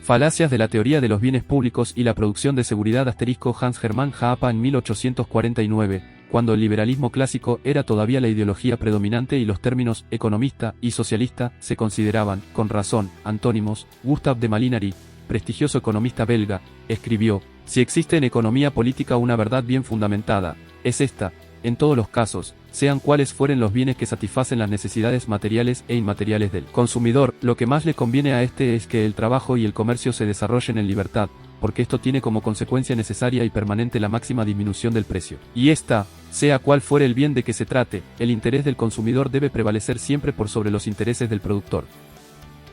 Falacias de la teoría de los bienes públicos y la producción de seguridad * Hans Hermann Hoppe en 1849, cuando el liberalismo clásico era todavía la ideología predominante y los términos economista y socialista se consideraban, con razón, antónimos. Gustave de Molinari, prestigioso economista belga, escribió: si existe en economía política una verdad bien fundamentada, es esta: en todos los casos, sean cuales fueren los bienes que satisfacen las necesidades materiales e inmateriales del consumidor, lo que más le conviene a este es que el trabajo y el comercio se desarrollen en libertad, porque esto tiene como consecuencia necesaria y permanente la máxima disminución del precio. Y esta, sea cual fuere el bien de que se trate, el interés del consumidor debe prevalecer siempre por sobre los intereses del productor.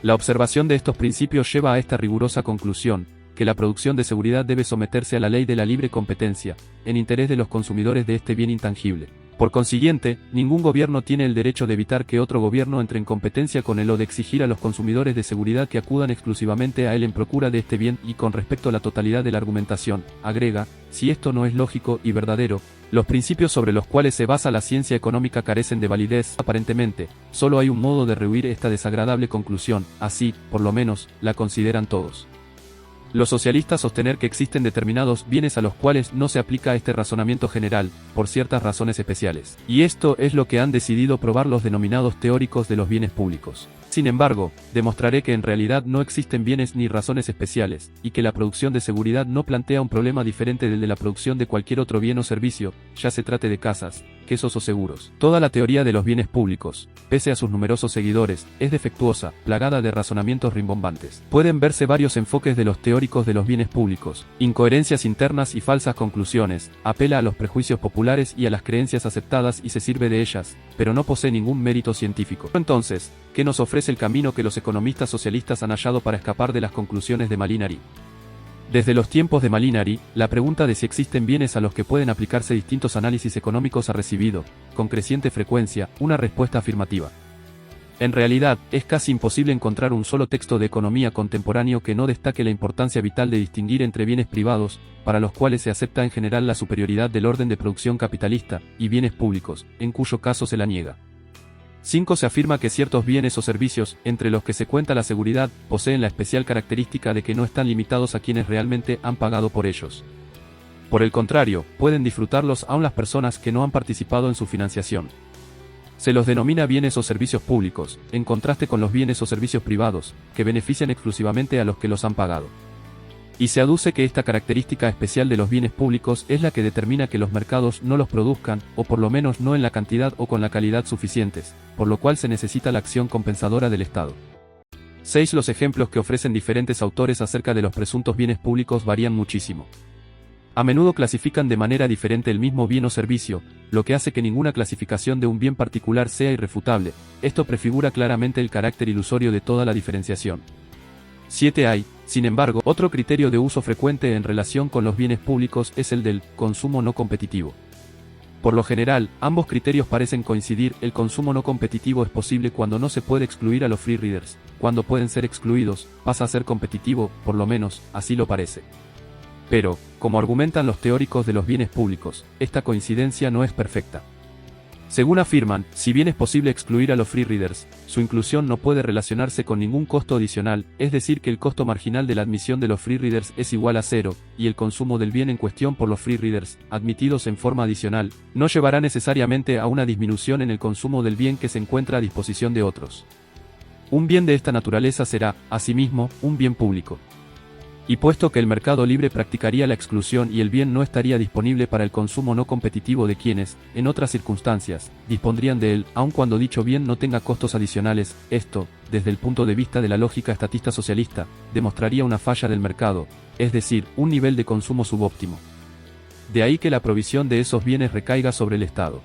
La observación de estos principios lleva a esta rigurosa conclusión, que la producción de seguridad debe someterse a la ley de la libre competencia, en interés de los consumidores de este bien intangible. Por consiguiente, ningún gobierno tiene el derecho de evitar que otro gobierno entre en competencia con él o de exigir a los consumidores de seguridad que acudan exclusivamente a él en procura de este bien. Y con respecto a la totalidad de la argumentación, agrega: si esto no es lógico y verdadero, los principios sobre los cuales se basa la ciencia económica carecen de validez. Aparentemente, solo hay un modo de rehuir esta desagradable conclusión, así, por lo menos, la consideran todos los socialistas: sostener que existen determinados bienes a los cuales no se aplica este razonamiento general, por ciertas razones especiales. Y esto es lo que han decidido probar los denominados teóricos de los bienes públicos. Sin embargo, demostraré que en realidad no existen bienes ni razones especiales, y que la producción de seguridad no plantea un problema diferente del de la producción de cualquier otro bien o servicio, ya se trate de casas, quesos o seguros. Toda la teoría de los bienes públicos, pese a sus numerosos seguidores, es defectuosa, plagada de razonamientos rimbombantes. Pueden verse varios enfoques de los teóricos de los bienes públicos, incoherencias internas y falsas conclusiones, apela a los prejuicios populares y a las creencias aceptadas y se sirve de ellas, pero no posee ningún mérito científico. Entonces, ¿qué nos ofrece el camino que los economistas socialistas han hallado para escapar de las conclusiones de Molinari? Desde los tiempos de Molinari, la pregunta de si existen bienes a los que pueden aplicarse distintos análisis económicos ha recibido, con creciente frecuencia, una respuesta afirmativa. En realidad, es casi imposible encontrar un solo texto de economía contemporáneo que no destaque la importancia vital de distinguir entre bienes privados, para los cuales se acepta en general la superioridad del orden de producción capitalista, y bienes públicos, en cuyo caso se la niega. 5. Se afirma que ciertos bienes o servicios, entre los que se cuenta la seguridad, poseen la especial característica de que no están limitados a quienes realmente han pagado por ellos. Por el contrario, pueden disfrutarlos aún las personas que no han participado en su financiación. Se los denomina bienes o servicios públicos, en contraste con los bienes o servicios privados, que benefician exclusivamente a los que los han pagado. Y se aduce que esta característica especial de los bienes públicos es la que determina que los mercados no los produzcan, o por lo menos no en la cantidad o con la calidad suficientes, por lo cual se necesita la acción compensadora del Estado. 6. Los ejemplos que ofrecen diferentes autores acerca de los presuntos bienes públicos varían muchísimo. A menudo clasifican de manera diferente el mismo bien o servicio, lo que hace que ninguna clasificación de un bien particular sea irrefutable. Esto prefigura claramente el carácter ilusorio de toda la diferenciación. 7. Hay, sin embargo, otro criterio de uso frecuente en relación con los bienes públicos es el del consumo no competitivo. Por lo general, ambos criterios parecen coincidir. El consumo no competitivo es posible cuando no se puede excluir a los free riders. Cuando pueden ser excluidos, pasa a ser competitivo, por lo menos, así lo parece. Pero, como argumentan los teóricos de los bienes públicos, esta coincidencia no es perfecta. Según afirman, si bien es posible excluir a los free riders, su inclusión no puede relacionarse con ningún costo adicional, es decir que el costo marginal de la admisión de los free riders es igual a cero, y el consumo del bien en cuestión por los free riders, admitidos en forma adicional, no llevará necesariamente a una disminución en el consumo del bien que se encuentra a disposición de otros. Un bien de esta naturaleza será, asimismo, un bien público. Y puesto que el mercado libre practicaría la exclusión y el bien no estaría disponible para el consumo no competitivo de quienes, en otras circunstancias, dispondrían de él, aun cuando dicho bien no tenga costos adicionales, esto, desde el punto de vista de la lógica estatista socialista, demostraría una falla del mercado, es decir, un nivel de consumo subóptimo. De ahí que la provisión de esos bienes recaiga sobre el Estado.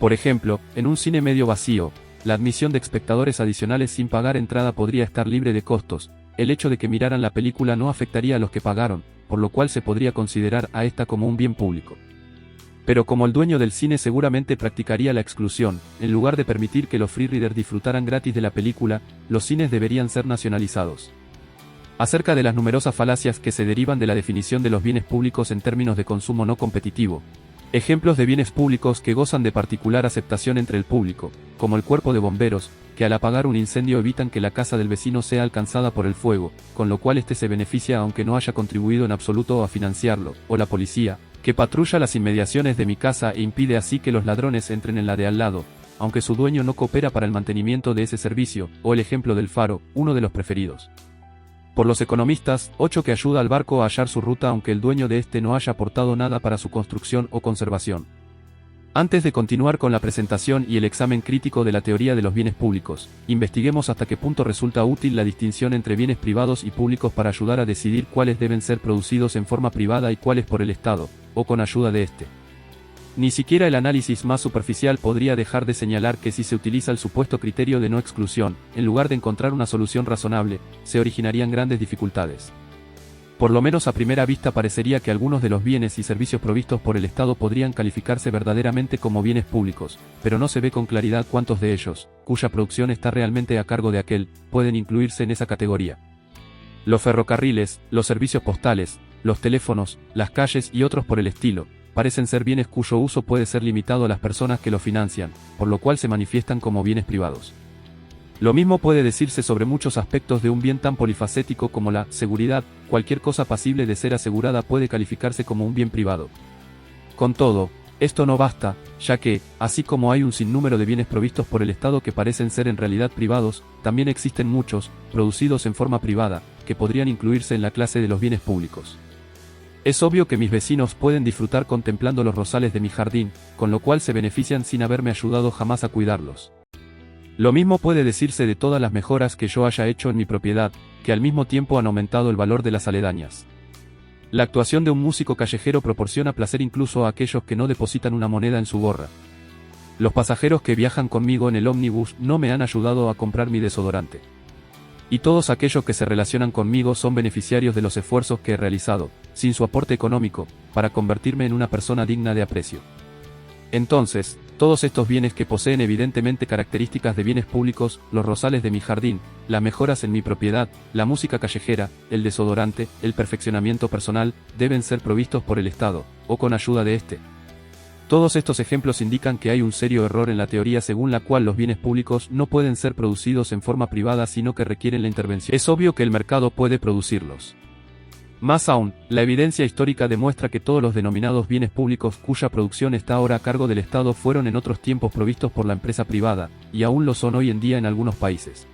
Por ejemplo, en un cine medio vacío, la admisión de espectadores adicionales sin pagar entrada podría estar libre de costos. El hecho de que miraran la película no afectaría a los que pagaron, por lo cual se podría considerar a esta como un bien público. Pero como el dueño del cine seguramente practicaría la exclusión, en lugar de permitir que los free riders disfrutaran gratis de la película, los cines deberían ser nacionalizados. Acerca de las numerosas falacias que se derivan de la definición de los bienes públicos en términos de consumo no competitivo, Ejemplos de bienes públicos que gozan de particular aceptación entre el público, como el cuerpo de bomberos, que al apagar un incendio evitan que la casa del vecino sea alcanzada por el fuego, con lo cual éste se beneficia aunque no haya contribuido en absoluto a financiarlo, o la policía, que patrulla las inmediaciones de mi casa e impide así que los ladrones entren en la de al lado, aunque su dueño no coopera para el mantenimiento de ese servicio, o el ejemplo del faro, uno de los preferidos por los economistas, 8 que ayuda al barco a hallar su ruta aunque el dueño de este no haya aportado nada para su construcción o conservación. Antes de continuar con la presentación y el examen crítico de la teoría de los bienes públicos, investiguemos hasta qué punto resulta útil la distinción entre bienes privados y públicos para ayudar a decidir cuáles deben ser producidos en forma privada y cuáles por el Estado, o con ayuda de este. Ni siquiera el análisis más superficial podría dejar de señalar que si se utiliza el supuesto criterio de no exclusión, en lugar de encontrar una solución razonable, se originarían grandes dificultades. Por lo menos a primera vista parecería que algunos de los bienes y servicios provistos por el Estado podrían calificarse verdaderamente como bienes públicos, pero no se ve con claridad cuántos de ellos, cuya producción está realmente a cargo de aquel, pueden incluirse en esa categoría. Los ferrocarriles, los servicios postales, los teléfonos, las calles y otros por el estilo, parecen ser bienes cuyo uso puede ser limitado a las personas que los financian, por lo cual se manifiestan como bienes privados. Lo mismo puede decirse sobre muchos aspectos de un bien tan polifacético como la seguridad. Cualquier cosa pasible de ser asegurada puede calificarse como un bien privado. Con todo, esto no basta, ya que, así como hay un sinnúmero de bienes provistos por el Estado que parecen ser en realidad privados, también existen muchos, producidos en forma privada, que podrían incluirse en la clase de los bienes públicos. Es obvio que mis vecinos pueden disfrutar contemplando los rosales de mi jardín, con lo cual se benefician sin haberme ayudado jamás a cuidarlos. Lo mismo puede decirse de todas las mejoras que yo haya hecho en mi propiedad, que al mismo tiempo han aumentado el valor de las aledañas. La actuación de un músico callejero proporciona placer incluso a aquellos que no depositan una moneda en su gorra. Los pasajeros que viajan conmigo en el ómnibus no me han ayudado a comprar mi desodorante. Y todos aquellos que se relacionan conmigo son beneficiarios de los esfuerzos que he realizado, sin su aporte económico, para convertirme en una persona digna de aprecio. Entonces, todos estos bienes que poseen evidentemente características de bienes públicos, los rosales de mi jardín, las mejoras en mi propiedad, la música callejera, el desodorante, el perfeccionamiento personal, deben ser provistos por el Estado, o con ayuda de este. Todos estos ejemplos indican que hay un serio error en la teoría según la cual los bienes públicos no pueden ser producidos en forma privada sino que requieren la intervención. Es obvio que el mercado puede producirlos. Más aún, la evidencia histórica demuestra que todos los denominados bienes públicos cuya producción está ahora a cargo del Estado fueron en otros tiempos provistos por la empresa privada, y aún lo son hoy en día en algunos países.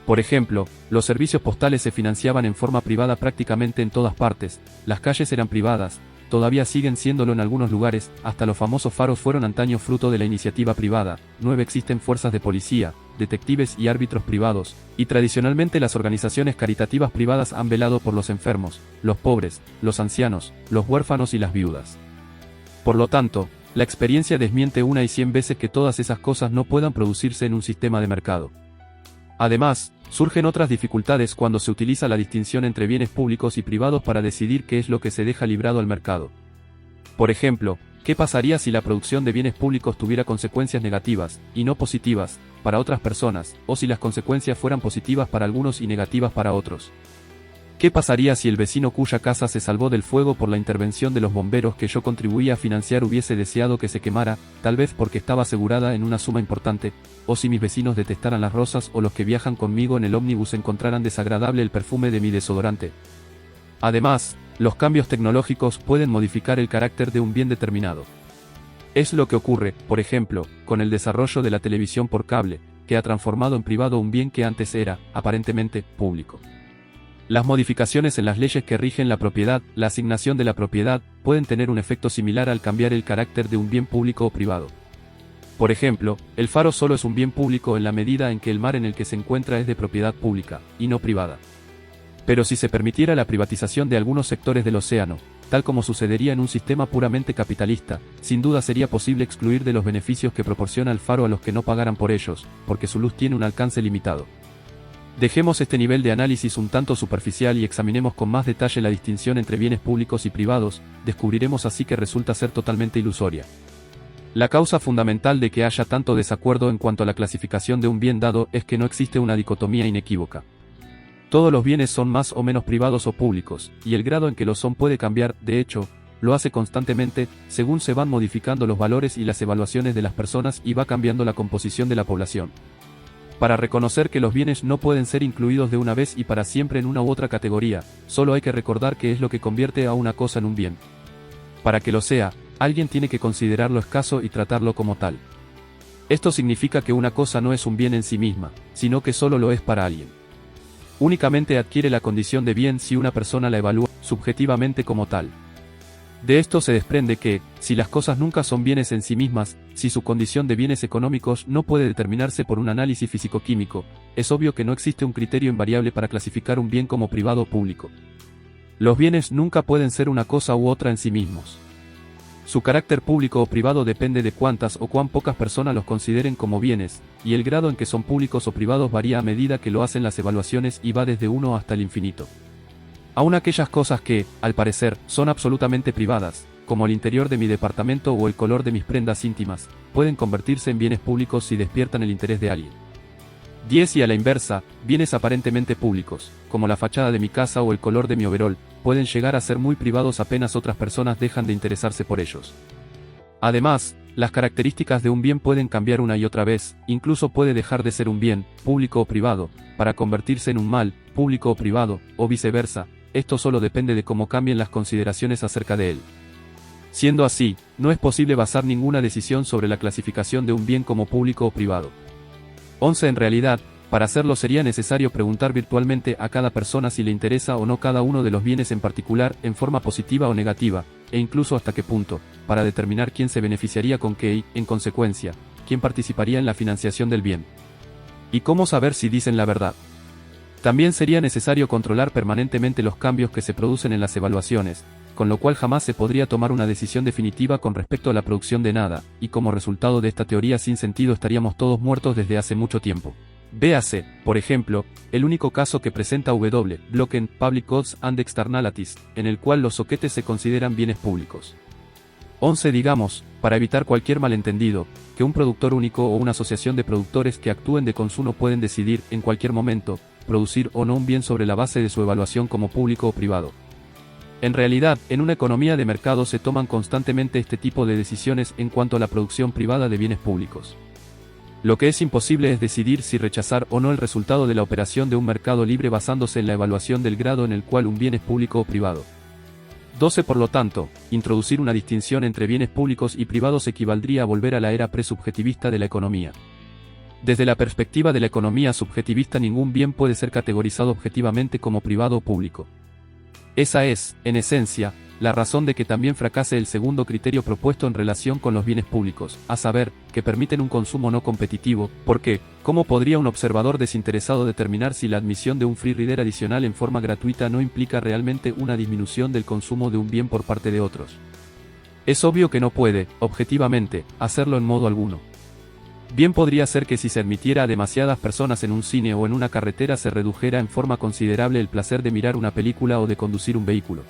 Por ejemplo, los servicios postales se financiaban en forma privada prácticamente en todas partes, las calles eran privadas, todavía siguen siéndolo en algunos lugares, hasta los famosos faros fueron antaño fruto de la iniciativa privada. 9 Existen fuerzas de policía, detectives y árbitros privados, y tradicionalmente las organizaciones caritativas privadas han velado por los enfermos, los pobres, los ancianos, los huérfanos y las viudas. Por lo tanto, la experiencia desmiente una y 100 veces que todas esas cosas no puedan producirse en un sistema de mercado. Además, surgen otras dificultades cuando se utiliza la distinción entre bienes públicos y privados para decidir qué es lo que se deja librado al mercado. Por ejemplo, ¿qué pasaría si la producción de bienes públicos tuviera consecuencias negativas, y no positivas, para otras personas, o si las consecuencias fueran positivas para algunos y negativas para otros? ¿Qué pasaría si el vecino cuya casa se salvó del fuego por la intervención de los bomberos que yo contribuí a financiar hubiese deseado que se quemara, tal vez porque estaba asegurada en una suma importante, o si mis vecinos detestaran las rosas o los que viajan conmigo en el ómnibus encontraran desagradable el perfume de mi desodorante? Además, los cambios tecnológicos pueden modificar el carácter de un bien determinado. Es lo que ocurre, por ejemplo, con el desarrollo de la televisión por cable, que ha transformado en privado un bien que antes era, aparentemente, público. Las modificaciones en las leyes que rigen la propiedad, la asignación de la propiedad, pueden tener un efecto similar al cambiar el carácter de un bien público o privado. Por ejemplo, el faro solo es un bien público en la medida en que el mar en el que se encuentra es de propiedad pública, y no privada. Pero si se permitiera la privatización de algunos sectores del océano, tal como sucedería en un sistema puramente capitalista, sin duda sería posible excluir de los beneficios que proporciona el faro a los que no pagaran por ellos, porque su luz tiene un alcance limitado. Dejemos este nivel de análisis un tanto superficial y examinemos con más detalle la distinción entre bienes públicos y privados, descubriremos así que resulta ser totalmente ilusoria. La causa fundamental de que haya tanto desacuerdo en cuanto a la clasificación de un bien dado es que no existe una dicotomía inequívoca. Todos los bienes son más o menos privados o públicos, y el grado en que lo son puede cambiar. De hecho, lo hace constantemente, según se van modificando los valores y las evaluaciones de las personas y va cambiando la composición de la población. Para reconocer que los bienes no pueden ser incluidos de una vez y para siempre en una u otra categoría, solo hay que recordar qué es lo que convierte a una cosa en un bien. Para que lo sea, alguien tiene que considerarlo escaso y tratarlo como tal. Esto significa que una cosa no es un bien en sí misma, sino que solo lo es para alguien. Únicamente adquiere la condición de bien si una persona la evalúa subjetivamente como tal. De esto se desprende que, si las cosas nunca son bienes en sí mismas, si su condición de bienes económicos no puede determinarse por un análisis físico-químico, es obvio que no existe un criterio invariable para clasificar un bien como privado o público. Los bienes nunca pueden ser una cosa u otra en sí mismos. Su carácter público o privado depende de cuántas o cuán pocas personas los consideren como bienes, y el grado en que son públicos o privados varía a medida que lo hacen las evaluaciones y va desde 1 hasta el infinito. Aun aquellas cosas que, al parecer, son absolutamente privadas, como el interior de mi departamento o el color de mis prendas íntimas, pueden convertirse en bienes públicos si despiertan el interés de alguien. 10 y a la inversa, bienes aparentemente públicos, como la fachada de mi casa o el color de mi overol, pueden llegar a ser muy privados apenas otras personas dejan de interesarse por ellos. Además, las características de un bien pueden cambiar una y otra vez, incluso puede dejar de ser un bien, público o privado, para convertirse en un mal, público o privado, o viceversa. Esto solo depende de cómo cambien las consideraciones acerca de él. Siendo así, no es posible basar ninguna decisión sobre la clasificación de un bien como público o privado. 11. En realidad, para hacerlo sería necesario preguntar virtualmente a cada persona si le interesa o no cada uno de los bienes en particular, en forma positiva o negativa, e incluso hasta qué punto, para determinar quién se beneficiaría con qué y, en consecuencia, quién participaría en la financiación del bien. ¿Y cómo saber si dicen la verdad? También sería necesario controlar permanentemente los cambios que se producen en las evaluaciones, con lo cual jamás se podría tomar una decisión definitiva con respecto a la producción de nada, y como resultado de esta teoría sin sentido estaríamos todos muertos desde hace mucho tiempo. Véase, por ejemplo, el único caso que presenta W. Blocken, Public Goods and Externalities, en el cual los soquetes se consideran bienes públicos. 11. Digamos, para evitar cualquier malentendido, que un productor único o una asociación de productores que actúen de consumo pueden decidir, en cualquier momento, producir o no un bien sobre la base de su evaluación como público o privado. En realidad, en una economía de mercado se toman constantemente este tipo de decisiones en cuanto a la producción privada de bienes públicos. Lo que es imposible es decidir si rechazar o no el resultado de la operación de un mercado libre basándose en la evaluación del grado en el cual un bien es público o privado. 12. Por lo tanto, introducir una distinción entre bienes públicos y privados equivaldría a volver a la era presubjetivista de la economía. Desde la perspectiva de la economía subjetivista, ningún bien puede ser categorizado objetivamente como privado o público. Esa es, en esencia, la razón de que también fracase el segundo criterio propuesto en relación con los bienes públicos, a saber, que permiten un consumo no competitivo, porque, ¿cómo podría un observador desinteresado determinar si la admisión de un free rider adicional en forma gratuita no implica realmente una disminución del consumo de un bien por parte de otros? Es obvio que no puede, objetivamente, hacerlo en modo alguno. Bien podría ser que si se admitiera a demasiadas personas en un cine o en una carretera se redujera en forma considerable el placer de mirar una película o de conducir un vehículo.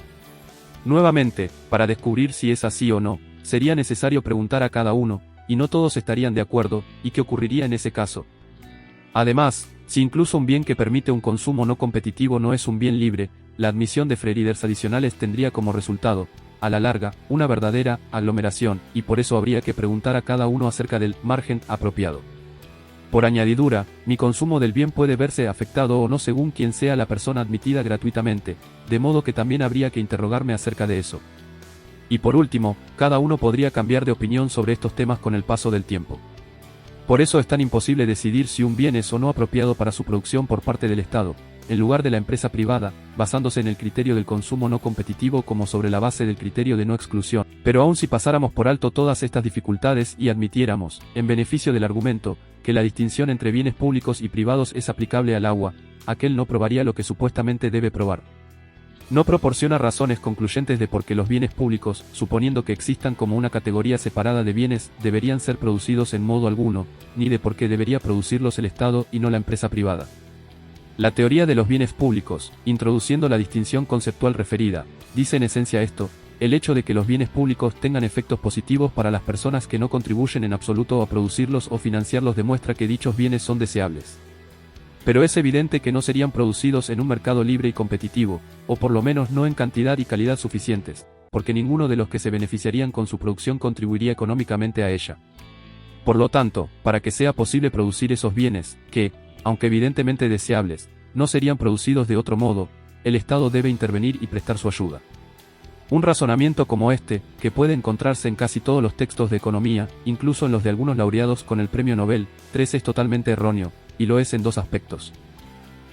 Nuevamente, para descubrir si es así o no, sería necesario preguntar a cada uno, y no todos estarían de acuerdo, y qué ocurriría en ese caso. Además, si incluso un bien que permite un consumo no competitivo no es un bien libre, la admisión de free riders adicionales tendría como resultado, a la larga, una verdadera aglomeración, y por eso habría que preguntar a cada uno acerca del margen apropiado. Por añadidura, mi consumo del bien puede verse afectado o no según quién sea la persona admitida gratuitamente, de modo que también habría que interrogarme acerca de eso. Y por último, cada uno podría cambiar de opinión sobre estos temas con el paso del tiempo. Por eso es tan imposible decidir si un bien es o no apropiado para su producción por parte del Estado, en lugar de la empresa privada, basándose en el criterio del consumo no competitivo como sobre la base del criterio de no exclusión. Pero aun si pasáramos por alto todas estas dificultades y admitiéramos, en beneficio del argumento, que la distinción entre bienes públicos y privados es aplicable al agua, aquel no probaría lo que supuestamente debe probar. No proporciona razones concluyentes de por qué los bienes públicos, suponiendo que existan como una categoría separada de bienes, deberían ser producidos en modo alguno, ni de por qué debería producirlos el Estado y no la empresa privada. La teoría de los bienes públicos, introduciendo la distinción conceptual referida, dice en esencia esto: el hecho de que los bienes públicos tengan efectos positivos para las personas que no contribuyen en absoluto a producirlos o financiarlos demuestra que dichos bienes son deseables. Pero es evidente que no serían producidos en un mercado libre y competitivo, o por lo menos no en cantidad y calidad suficientes, porque ninguno de los que se beneficiarían con su producción contribuiría económicamente a ella. Por lo tanto, para que sea posible producir esos bienes, que, aunque evidentemente deseables, no serían producidos de otro modo, el Estado debe intervenir y prestar su ayuda. Un razonamiento como este, que puede encontrarse en casi todos los textos de economía, incluso en los de algunos laureados con el premio Nobel, es totalmente erróneo, y lo es en dos aspectos.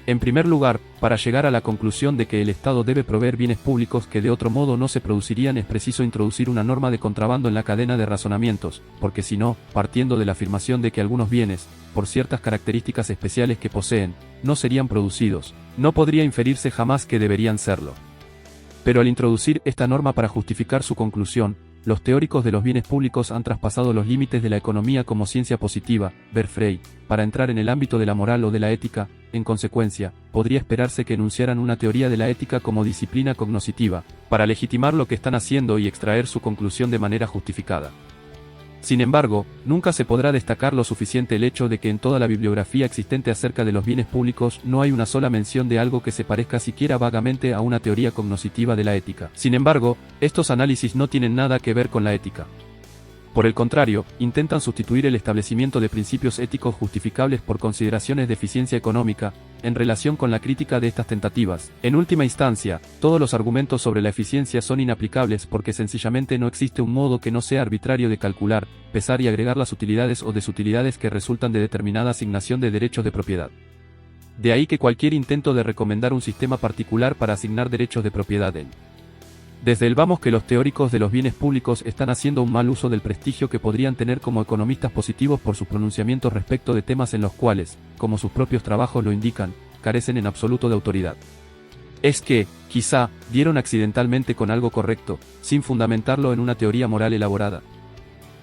En primer lugar, para llegar a la conclusión de que el Estado debe proveer bienes públicos que de otro modo no se producirían, es preciso introducir una norma de contrabando en la cadena de razonamientos, porque si no, partiendo de la afirmación de que algunos bienes, por ciertas características especiales que poseen, no serían producidos, no podría inferirse jamás que deberían serlo. Pero al introducir esta norma para justificar su conclusión, los teóricos de los bienes públicos han traspasado los límites de la economía como ciencia positiva, ver Frey, para entrar en el ámbito de la moral o de la ética. En consecuencia, podría esperarse que enunciaran una teoría de la ética como disciplina cognoscitiva, para legitimar lo que están haciendo y extraer su conclusión de manera justificada. Sin embargo, nunca se podrá destacar lo suficiente el hecho de que en toda la bibliografía existente acerca de los bienes públicos no hay una sola mención de algo que se parezca siquiera vagamente a una teoría cognoscitiva de la ética. Sin embargo, estos análisis no tienen nada que ver con la ética. Por el contrario, intentan sustituir el establecimiento de principios éticos justificables por consideraciones de eficiencia económica, en relación con la crítica de estas tentativas. En última instancia, todos los argumentos sobre la eficiencia son inaplicables porque sencillamente no existe un modo que no sea arbitrario de calcular, pesar y agregar las utilidades o desutilidades que resultan de determinada asignación de derechos de propiedad. De ahí que cualquier intento de recomendar un sistema particular para asignar derechos de propiedad en Desde el vamos que los teóricos de los bienes públicos están haciendo un mal uso del prestigio que podrían tener como economistas positivos por sus pronunciamientos respecto de temas en los cuales, como sus propios trabajos lo indican, carecen en absoluto de autoridad. Es que, quizá, dieron accidentalmente con algo correcto, sin fundamentarlo en una teoría moral elaborada.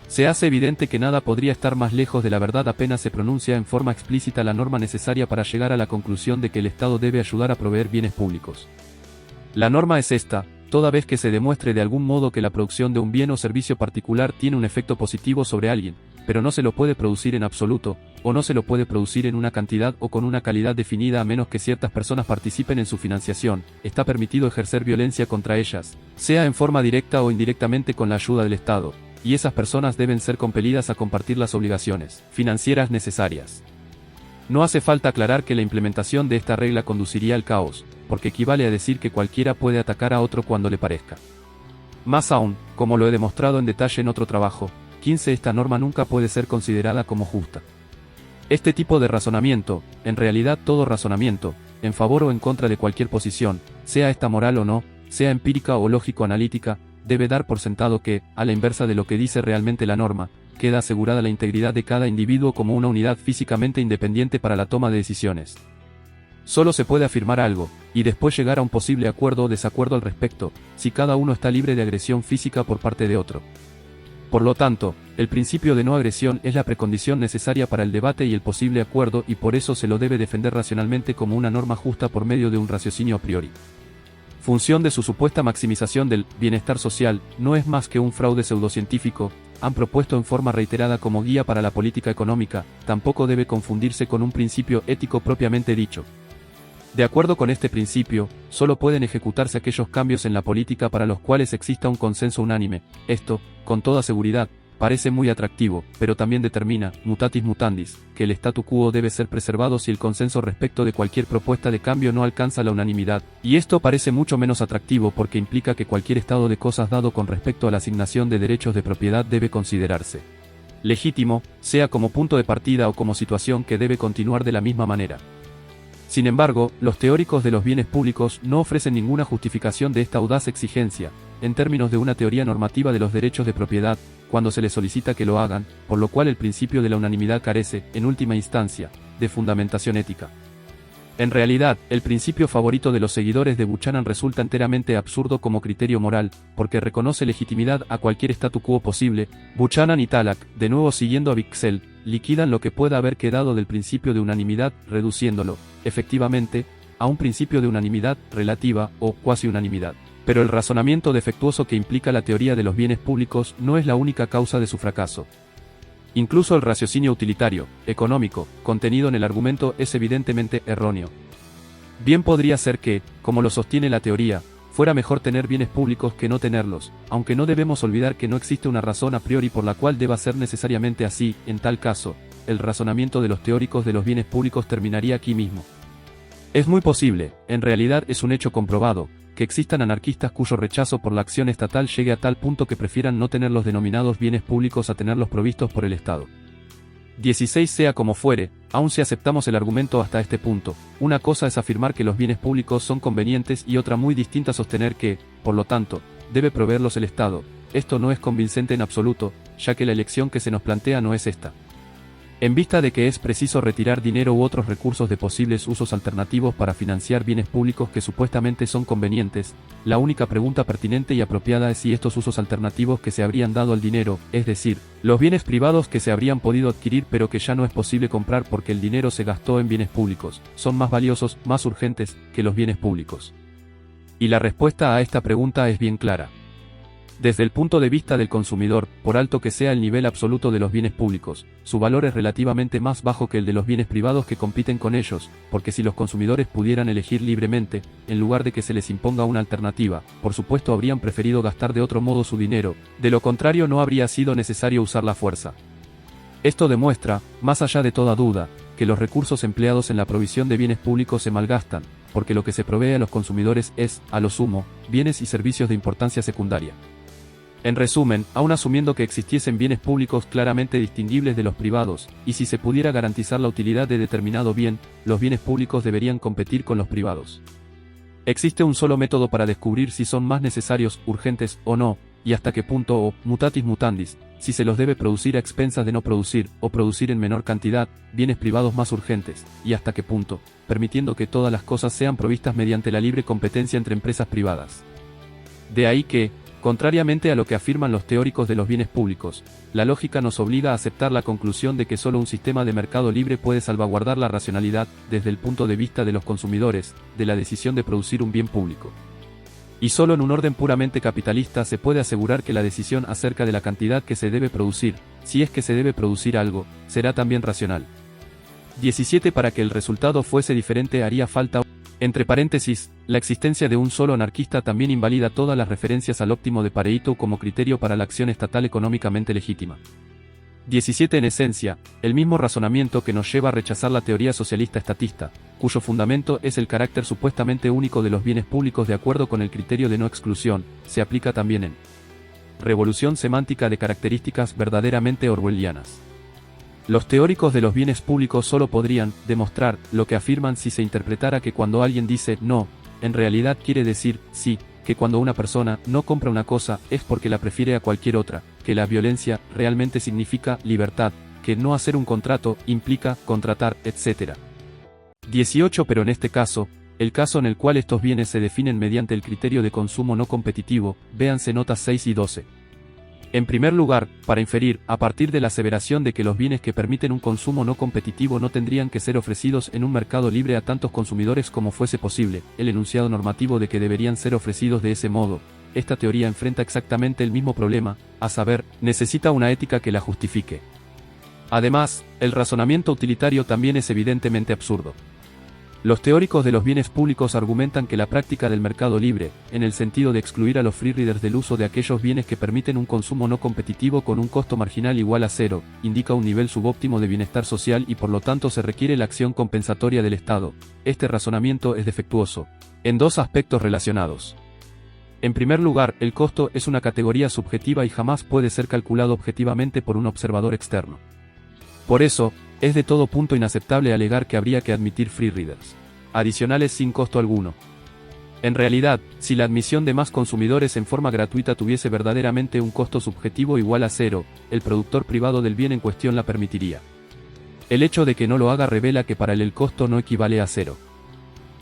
Se hace evidente que nada podría estar más lejos de la verdad apenas se pronuncia en forma explícita la norma necesaria para llegar a la conclusión de que el Estado debe ayudar a proveer bienes públicos. La norma es esta: toda vez que se demuestre de algún modo que la producción de un bien o servicio particular tiene un efecto positivo sobre alguien, pero no se lo puede producir en absoluto, o no se lo puede producir en una cantidad o con una calidad definida a menos que ciertas personas participen en su financiación, está permitido ejercer violencia contra ellas, sea en forma directa o indirectamente con la ayuda del Estado, y esas personas deben ser compelidas a compartir las obligaciones financieras necesarias. No hace falta aclarar que la implementación de esta regla conduciría al caos, porque equivale a decir que cualquiera puede atacar a otro cuando le parezca. Más aún, como lo he demostrado en detalle en otro trabajo, 15, esta norma nunca puede ser considerada como justa. Este tipo de razonamiento, en realidad todo razonamiento, en favor o en contra de cualquier posición, sea esta moral o no, sea empírica o lógico-analítica, debe dar por sentado que, a la inversa de lo que dice realmente la norma, queda asegurada la integridad de cada individuo como una unidad físicamente independiente para la toma de decisiones. Solo se puede afirmar algo, y después llegar a un posible acuerdo o desacuerdo al respecto, si cada uno está libre de agresión física por parte de otro. Por lo tanto, el principio de no agresión es la precondición necesaria para el debate y el posible acuerdo, y por eso se lo debe defender racionalmente como una norma justa por medio de un raciocinio a priori. Función de su supuesta maximización del bienestar social, no es más que un fraude pseudocientífico, han propuesto en forma reiterada como guía para la política económica, tampoco debe confundirse con un principio ético propiamente dicho. De acuerdo con este principio, solo pueden ejecutarse aquellos cambios en la política para los cuales exista un consenso unánime. Esto, con toda seguridad, parece muy atractivo, pero también determina, mutatis mutandis, que el statu quo debe ser preservado si el consenso respecto de cualquier propuesta de cambio no alcanza la unanimidad, y esto parece mucho menos atractivo porque implica que cualquier estado de cosas dado con respecto a la asignación de derechos de propiedad debe considerarse legítimo, sea como punto de partida o como situación que debe continuar de la misma manera. Sin embargo, los teóricos de los bienes públicos no ofrecen ninguna justificación de esta audaz exigencia, en términos de una teoría normativa de los derechos de propiedad, cuando se les solicita que lo hagan, por lo cual el principio de la unanimidad carece, en última instancia, de fundamentación ética. En realidad, el principio favorito de los seguidores de Buchanan resulta enteramente absurdo como criterio moral, porque reconoce legitimidad a cualquier statu quo posible. Buchanan y Tallack, de nuevo siguiendo a Wicksell, liquidan lo que pueda haber quedado del principio de unanimidad, reduciéndolo, efectivamente, a un principio de unanimidad relativa o cuasi unanimidad. Pero el razonamiento defectuoso que implica la teoría de los bienes públicos no es la única causa de su fracaso. Incluso el raciocinio utilitario, económico, contenido en el argumento es evidentemente erróneo. Bien podría ser que, como lo sostiene la teoría, fuera mejor tener bienes públicos que no tenerlos, aunque no debemos olvidar que no existe una razón a priori por la cual deba ser necesariamente así. En tal caso, el razonamiento de los teóricos de los bienes públicos terminaría aquí mismo. Es muy posible, en realidad es un hecho comprobado, que existan anarquistas cuyo rechazo por la acción estatal llegue a tal punto que prefieran no tener los denominados bienes públicos a tenerlos provistos por el Estado. 16. Sea como fuere, aun si aceptamos el argumento hasta este punto, una cosa es afirmar que los bienes públicos son convenientes y otra muy distinta sostener que, por lo tanto, debe proveerlos el Estado. Esto no es convincente en absoluto, ya que la elección que se nos plantea no es esta. En vista de que es preciso retirar dinero u otros recursos de posibles usos alternativos para financiar bienes públicos que supuestamente son convenientes, la única pregunta pertinente y apropiada es si estos usos alternativos que se habrían dado al dinero, es decir, los bienes privados que se habrían podido adquirir pero que ya no es posible comprar porque el dinero se gastó en bienes públicos, son más valiosos, más urgentes, que los bienes públicos. Y la respuesta a esta pregunta es bien clara. Desde el punto de vista del consumidor, por alto que sea el nivel absoluto de los bienes públicos, su valor es relativamente más bajo que el de los bienes privados que compiten con ellos, porque si los consumidores pudieran elegir libremente, en lugar de que se les imponga una alternativa, por supuesto habrían preferido gastar de otro modo su dinero, de lo contrario no habría sido necesario usar la fuerza. Esto demuestra, más allá de toda duda, que los recursos empleados en la provisión de bienes públicos se malgastan, porque lo que se provee a los consumidores es, a lo sumo, bienes y servicios de importancia secundaria. En resumen, aun asumiendo que existiesen bienes públicos claramente distinguibles de los privados, y si se pudiera garantizar la utilidad de determinado bien, los bienes públicos deberían competir con los privados. Existe un solo método para descubrir si son más necesarios, urgentes o no, y hasta qué punto o, mutatis mutandis, si se los debe producir a expensas de no producir, o producir en menor cantidad, bienes privados más urgentes, y hasta qué punto, permitiendo que todas las cosas sean provistas mediante la libre competencia entre empresas privadas. De ahí que, contrariamente a lo que afirman los teóricos de los bienes públicos, la lógica nos obliga a aceptar la conclusión de que solo un sistema de mercado libre puede salvaguardar la racionalidad, desde el punto de vista de los consumidores, de la decisión de producir un bien público. Y solo en un orden puramente capitalista se puede asegurar que la decisión acerca de la cantidad que se debe producir, si es que se debe producir algo, será también racional. 17. Para que el resultado fuese diferente haría falta, entre paréntesis, la existencia de un solo anarquista también invalida todas las referencias al óptimo de Pareto como criterio para la acción estatal económicamente legítima. 17. En esencia, el mismo razonamiento que nos lleva a rechazar la teoría socialista estatista, cuyo fundamento es el carácter supuestamente único de los bienes públicos de acuerdo con el criterio de no exclusión, se aplica también en revolución semántica de características verdaderamente orwellianas. Los teóricos de los bienes públicos solo podrían demostrar lo que afirman si se interpretara que cuando alguien dice no, en realidad quiere decir sí, que cuando una persona no compra una cosa es porque la prefiere a cualquier otra, que la violencia realmente significa libertad, que no hacer un contrato implica contratar, etc. 18. Pero en este caso, el caso en el cual estos bienes se definen mediante el criterio de consumo no competitivo, véanse notas 6 y 12. En primer lugar, para inferir, a partir de la aseveración de que los bienes que permiten un consumo no competitivo no tendrían que ser ofrecidos en un mercado libre a tantos consumidores como fuese posible, el enunciado normativo de que deberían ser ofrecidos de ese modo, esta teoría enfrenta exactamente el mismo problema, a saber, necesita una ética que la justifique. Además, el razonamiento utilitario también es evidentemente absurdo. Los teóricos de los bienes públicos argumentan que la práctica del mercado libre, en el sentido de excluir a los free riders del uso de aquellos bienes que permiten un consumo no competitivo con un costo marginal igual a cero, indica un nivel subóptimo de bienestar social y por lo tanto se requiere la acción compensatoria del Estado. Este razonamiento es defectuoso, en dos aspectos relacionados. En primer lugar, el costo es una categoría subjetiva y jamás puede ser calculado objetivamente por un observador externo. Por eso, es de todo punto inaceptable alegar que habría que admitir free riders adicionales sin costo alguno. En realidad, si la admisión de más consumidores en forma gratuita tuviese verdaderamente un costo subjetivo igual a cero, el productor privado del bien en cuestión la permitiría. El hecho de que no lo haga revela que para él el costo no equivale a cero.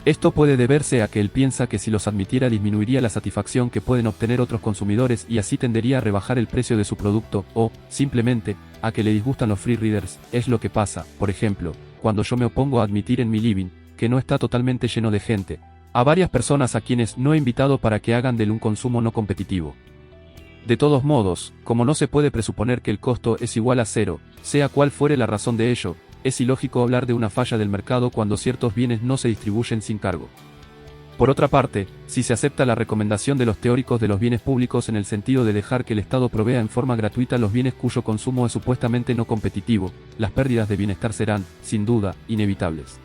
Esto puede deberse a que él piensa que si los admitiera disminuiría la satisfacción que pueden obtener otros consumidores y así tendería a rebajar el precio de su producto, o, simplemente, a que le disgustan los free riders. Es lo que pasa, por ejemplo, cuando yo me opongo a admitir en mi living, que no está totalmente lleno de gente, a varias personas a quienes no he invitado para que hagan de él un consumo no competitivo. De todos modos, como no se puede presuponer que el costo es igual a cero, sea cual fuere la razón de ello, es ilógico hablar de una falla del mercado cuando ciertos bienes no se distribuyen sin cargo. Por otra parte, si se acepta la recomendación de los teóricos de los bienes públicos en el sentido de dejar que el Estado provea en forma gratuita los bienes cuyo consumo es supuestamente no competitivo, las pérdidas de bienestar serán, sin duda, inevitables.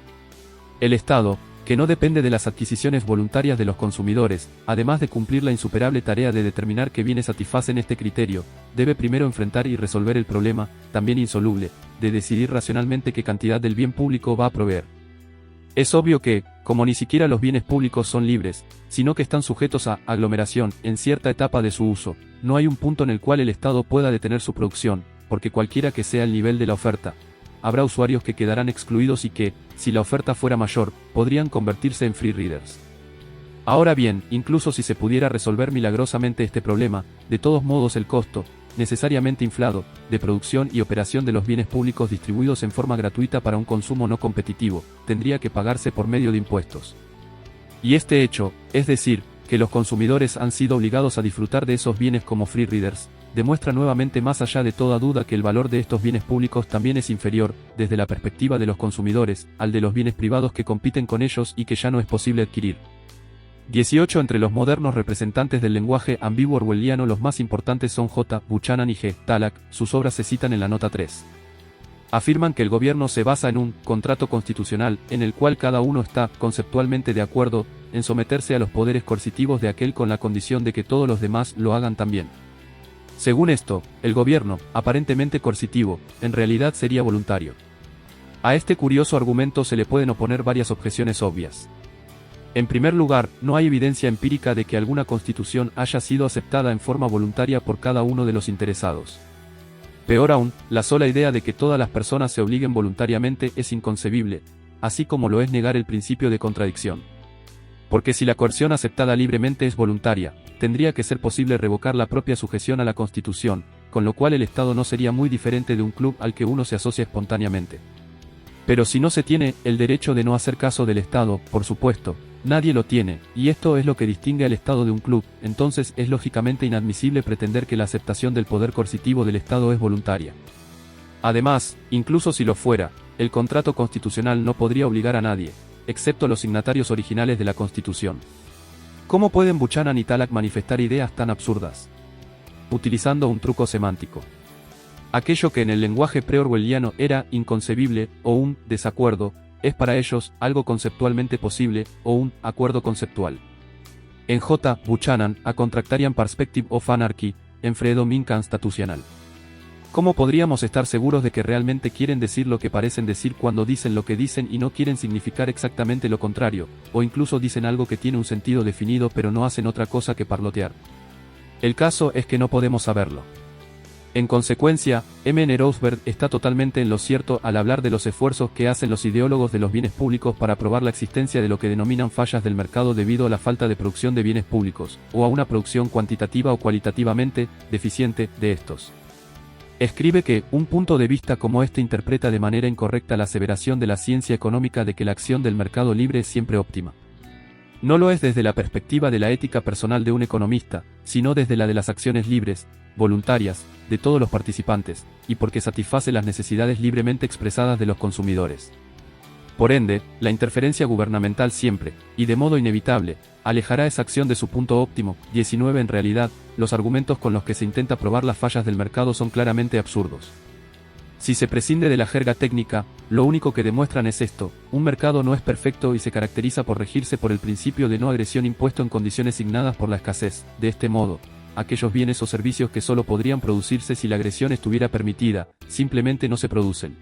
El Estado, que no depende de las adquisiciones voluntarias de los consumidores, además de cumplir la insuperable tarea de determinar qué bienes satisfacen este criterio, debe primero enfrentar y resolver el problema, también insoluble, de decidir racionalmente qué cantidad del bien público va a proveer. Es obvio que, como ni siquiera los bienes públicos son libres, sino que están sujetos a aglomeración en cierta etapa de su uso, no hay un punto en el cual el Estado pueda detener su producción, porque cualquiera que sea el nivel de la oferta, habrá usuarios que quedarán excluidos y que, si la oferta fuera mayor, podrían convertirse en free riders. Ahora bien, incluso si se pudiera resolver milagrosamente este problema, de todos modos el costo, necesariamente inflado, de producción y operación de los bienes públicos distribuidos en forma gratuita para un consumo no competitivo, tendría que pagarse por medio de impuestos. Y este hecho, es decir, que los consumidores han sido obligados a disfrutar de esos bienes como free riders, demuestra nuevamente más allá de toda duda que el valor de estos bienes públicos también es inferior, desde la perspectiva de los consumidores, al de los bienes privados que compiten con ellos y que ya no es posible adquirir. 18. Entre los modernos representantes del lenguaje ambiguo orwelliano los más importantes son J. Buchanan y G. Tallack, sus obras se citan en la nota 3. Afirman que el gobierno se basa en un contrato constitucional, en el cual cada uno está, conceptualmente de acuerdo, en someterse a los poderes coercitivos de aquel con la condición de que todos los demás lo hagan también. Según esto, el gobierno, aparentemente coercitivo, en realidad sería voluntario. A este curioso argumento se le pueden oponer varias objeciones obvias. En primer lugar, no hay evidencia empírica de que alguna constitución haya sido aceptada en forma voluntaria por cada uno de los interesados. Peor aún, la sola idea de que todas las personas se obliguen voluntariamente es inconcebible, así como lo es negar el principio de contradicción. Porque si la coerción aceptada libremente es voluntaria, tendría que ser posible revocar la propia sujeción a la Constitución, con lo cual el Estado no sería muy diferente de un club al que uno se asocia espontáneamente. Pero si no se tiene el derecho de no hacer caso del Estado, por supuesto, nadie lo tiene, y esto es lo que distingue al Estado de un club, entonces es lógicamente inadmisible pretender que la aceptación del poder coercitivo del Estado es voluntaria. Además, incluso si lo fuera, el contrato constitucional no podría obligar a nadie, excepto a los signatarios originales de la Constitución. ¿Cómo pueden Buchanan y Tallack manifestar ideas tan absurdas? Utilizando un truco semántico. Aquello que en el lenguaje pre-orwelliano era inconcebible, o un desacuerdo, es para ellos algo conceptualmente posible, o un acuerdo conceptual. En J. Buchanan, A Contractarian Perspective of Anarchy, en Freedom Inconstitutional. ¿Cómo podríamos estar seguros de que realmente quieren decir lo que parecen decir cuando dicen lo que dicen y no quieren significar exactamente lo contrario, o incluso dicen algo que tiene un sentido definido pero no hacen otra cosa que parlotear? El caso es que no podemos saberlo. En consecuencia, M. N. Roosevelt está totalmente en lo cierto al hablar de los esfuerzos que hacen los ideólogos de los bienes públicos para probar la existencia de lo que denominan fallas del mercado debido a la falta de producción de bienes públicos, o a una producción cuantitativa o cualitativamente deficiente de estos. Escribe que, un punto de vista como este interpreta de manera incorrecta la aseveración de la ciencia económica de que la acción del mercado libre es siempre óptima. No lo es desde la perspectiva de la ética personal de un economista, sino desde la de las acciones libres, voluntarias, de todos los participantes, y porque satisface las necesidades libremente expresadas de los consumidores. Por ende, la interferencia gubernamental siempre, y de modo inevitable, alejará esa acción de su punto óptimo. 19. En realidad, los argumentos con los que se intenta probar las fallas del mercado son claramente absurdos. Si se prescinde de la jerga técnica, lo único que demuestran es esto: un mercado no es perfecto y se caracteriza por regirse por el principio de no agresión impuesto en condiciones signadas por la escasez. De este modo, aquellos bienes o servicios que solo podrían producirse si la agresión estuviera permitida, simplemente no se producen.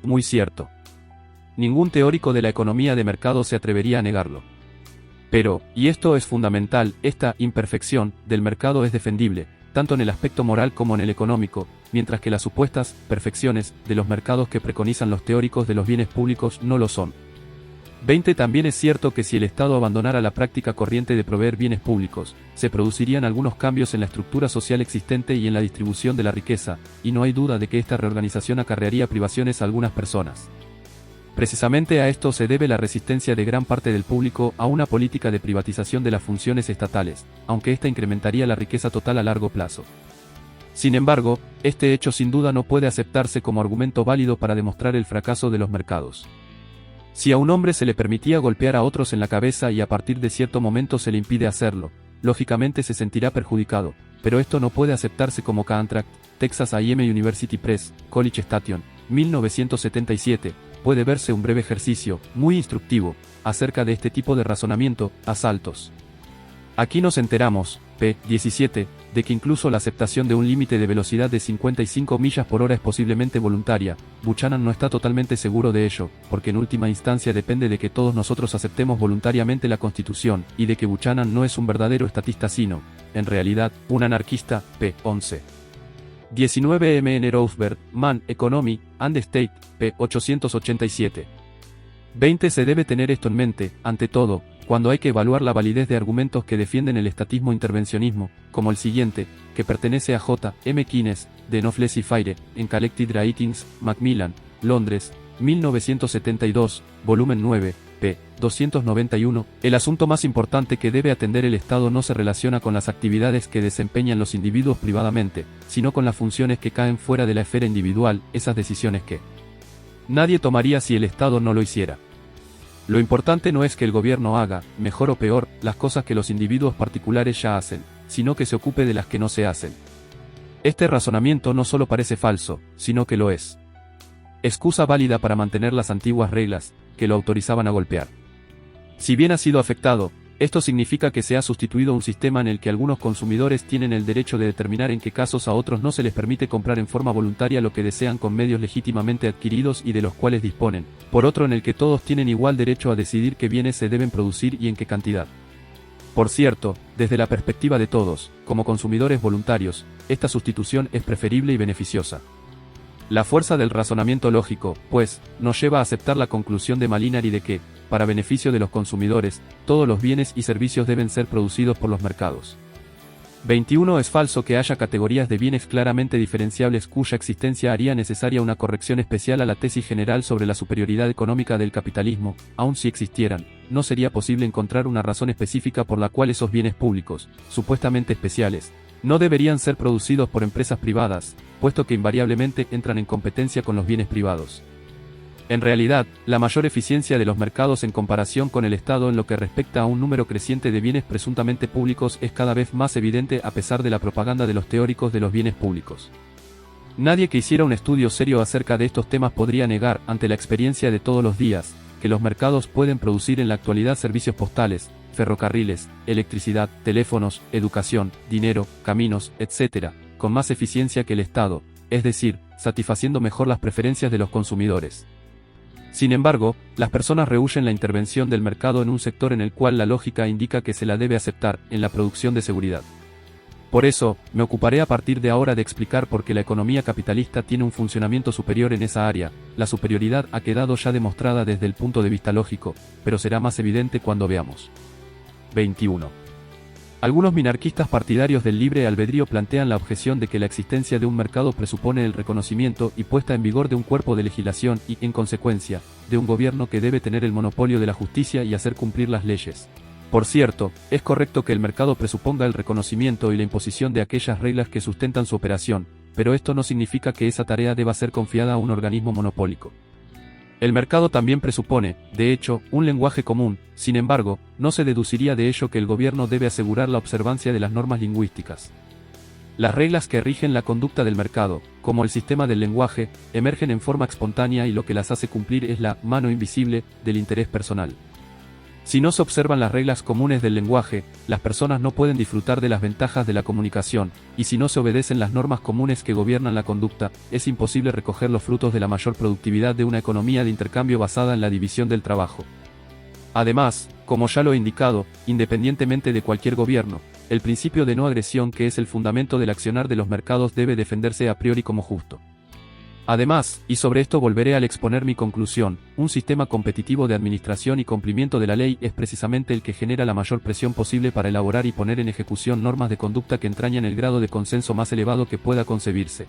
Muy cierto. Ningún teórico de la economía de mercado se atrevería a negarlo. Pero, y esto es fundamental, esta imperfección del mercado es defendible, tanto en el aspecto moral como en el económico, mientras que las supuestas perfecciones de los mercados que preconizan los teóricos de los bienes públicos no lo son. 20. También es cierto que si el Estado abandonara la práctica corriente de proveer bienes públicos, se producirían algunos cambios en la estructura social existente y en la distribución de la riqueza, y no hay duda de que esta reorganización acarrearía privaciones a algunas personas. Precisamente a esto se debe la resistencia de gran parte del público a una política de privatización de las funciones estatales, aunque esta incrementaría la riqueza total a largo plazo. Sin embargo, este hecho sin duda no puede aceptarse como argumento válido para demostrar el fracaso de los mercados. Si a un hombre se le permitía golpear a otros en la cabeza y a partir de cierto momento se le impide hacerlo, lógicamente se sentirá perjudicado, pero esto no puede aceptarse como contract. Texas A&M University Press, College Station, 1977, puede verse un breve ejercicio, muy instructivo, acerca de este tipo de razonamiento, asaltos. Aquí nos enteramos, p. 17, de que incluso la aceptación de un límite de velocidad de 55 millas por hora es posiblemente voluntaria. Buchanan no está totalmente seguro de ello, porque en última instancia depende de que todos nosotros aceptemos voluntariamente la Constitución, y de que Buchanan no es un verdadero estatista sino, en realidad, un anarquista. p. 11. 19 M. N. Rothbard, Man, Economy, and State, p. 887. 20. Se debe tener esto en mente, ante todo, cuando hay que evaluar la validez de argumentos que defienden el estatismo intervencionismo, como el siguiente, que pertenece a J. M. Keynes, de Knowledge y Fire, en Collected Writings, Macmillan, Londres, 1972, volumen 9, p. 291. El asunto más importante que debe atender el Estado no se relaciona con las actividades que desempeñan los individuos privadamente, sino con las funciones que caen fuera de la esfera individual, esas decisiones que nadie tomaría si el Estado no lo hiciera. Lo importante no es que el gobierno haga, mejor o peor, las cosas que los individuos particulares ya hacen, sino que se ocupe de las que no se hacen. Este razonamiento no solo parece falso, sino que lo es. Excusa válida para mantener las antiguas reglas, que lo autorizaban a golpear. Si bien ha sido afectado, esto significa que se ha sustituido un sistema en el que algunos consumidores tienen el derecho de determinar en qué casos a otros no se les permite comprar en forma voluntaria lo que desean con medios legítimamente adquiridos y de los cuales disponen, por otro en el que todos tienen igual derecho a decidir qué bienes se deben producir y en qué cantidad. Por cierto, desde la perspectiva de todos, como consumidores voluntarios, esta sustitución es preferible y beneficiosa. La fuerza del razonamiento lógico, pues, nos lleva a aceptar la conclusión de Molinari de que, para beneficio de los consumidores, todos los bienes y servicios deben ser producidos por los mercados. 21. Es falso que haya categorías de bienes claramente diferenciables cuya existencia haría necesaria una corrección especial a la tesis general sobre la superioridad económica del capitalismo. Aun si existieran, no sería posible encontrar una razón específica por la cual esos bienes públicos, supuestamente especiales, no deberían ser producidos por empresas privadas, puesto que invariablemente entran en competencia con los bienes privados. En realidad, la mayor eficiencia de los mercados en comparación con el Estado en lo que respecta a un número creciente de bienes presuntamente públicos es cada vez más evidente a pesar de la propaganda de los teóricos de los bienes públicos. Nadie que hiciera un estudio serio acerca de estos temas podría negar, ante la experiencia de todos los días, que los mercados pueden producir en la actualidad servicios postales, ferrocarriles, electricidad, teléfonos, educación, dinero, caminos, etc., con más eficiencia que el Estado, es decir, satisfaciendo mejor las preferencias de los consumidores. Sin embargo, las personas rehúyen la intervención del mercado en un sector en el cual la lógica indica que se la debe aceptar, en la producción de seguridad. Por eso, me ocuparé a partir de ahora de explicar por qué la economía capitalista tiene un funcionamiento superior en esa área. La superioridad ha quedado ya demostrada desde el punto de vista lógico, pero será más evidente cuando veamos. 21. Algunos minarquistas partidarios del libre albedrío plantean la objeción de que la existencia de un mercado presupone el reconocimiento y puesta en vigor de un cuerpo de legislación y, en consecuencia, de un gobierno que debe tener el monopolio de la justicia y hacer cumplir las leyes. Por cierto, es correcto que el mercado presuponga el reconocimiento y la imposición de aquellas reglas que sustentan su operación, pero esto no significa que esa tarea deba ser confiada a un organismo monopólico. El mercado también presupone, de hecho, un lenguaje común. Sin embargo, no se deduciría de ello que el gobierno debe asegurar la observancia de las normas lingüísticas. Las reglas que rigen la conducta del mercado, como el sistema del lenguaje, emergen en forma espontánea y lo que las hace cumplir es la mano invisible del interés personal. Si no se observan las reglas comunes del lenguaje, las personas no pueden disfrutar de las ventajas de la comunicación, y si no se obedecen las normas comunes que gobiernan la conducta, es imposible recoger los frutos de la mayor productividad de una economía de intercambio basada en la división del trabajo. Además, como ya lo he indicado, independientemente de cualquier gobierno, el principio de no agresión que es el fundamento del accionar de los mercados debe defenderse a priori como justo. Además, y sobre esto volveré al exponer mi conclusión, un sistema competitivo de administración y cumplimiento de la ley es precisamente el que genera la mayor presión posible para elaborar y poner en ejecución normas de conducta que entrañan el grado de consenso más elevado que pueda concebirse.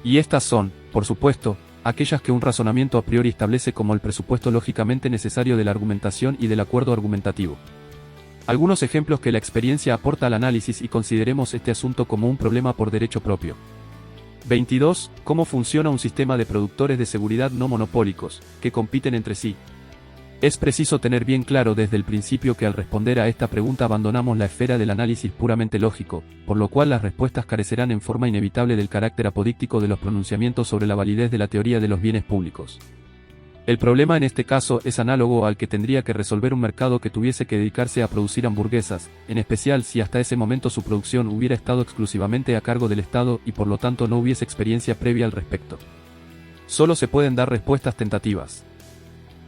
Y estas son, por supuesto, aquellas que un razonamiento a priori establece como el presupuesto lógicamente necesario de la argumentación y del acuerdo argumentativo. Algunos ejemplos que la experiencia aporta al análisis y consideremos este asunto como un problema por derecho propio. 22. ¿Cómo funciona un sistema de productores de seguridad no monopólicos, que compiten entre sí? Es preciso tener bien claro desde el principio que al responder a esta pregunta abandonamos la esfera del análisis puramente lógico, por lo cual las respuestas carecerán en forma inevitable del carácter apodíctico de los pronunciamientos sobre la validez de la teoría de los bienes públicos. El problema en este caso es análogo al que tendría que resolver un mercado que tuviese que dedicarse a producir hamburguesas, en especial si hasta ese momento su producción hubiera estado exclusivamente a cargo del Estado y por lo tanto no hubiese experiencia previa al respecto. Solo se pueden dar respuestas tentativas.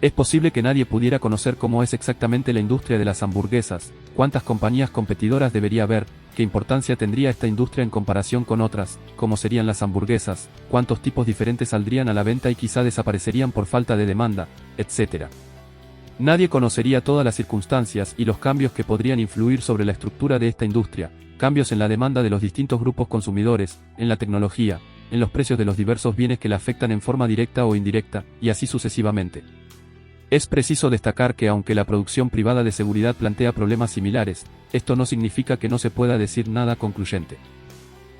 Es posible que nadie pudiera conocer cómo es exactamente la industria de las hamburguesas, cuántas compañías competidoras debería haber, qué importancia tendría esta industria en comparación con otras, cómo serían las hamburguesas, cuántos tipos diferentes saldrían a la venta y quizá desaparecerían por falta de demanda, etc. Nadie conocería todas las circunstancias y los cambios que podrían influir sobre la estructura de esta industria, cambios en la demanda de los distintos grupos consumidores, en la tecnología, en los precios de los diversos bienes que la afectan en forma directa o indirecta, y así sucesivamente. Es preciso destacar que aunque la producción privada de seguridad plantea problemas similares, esto no significa que no se pueda decir nada concluyente.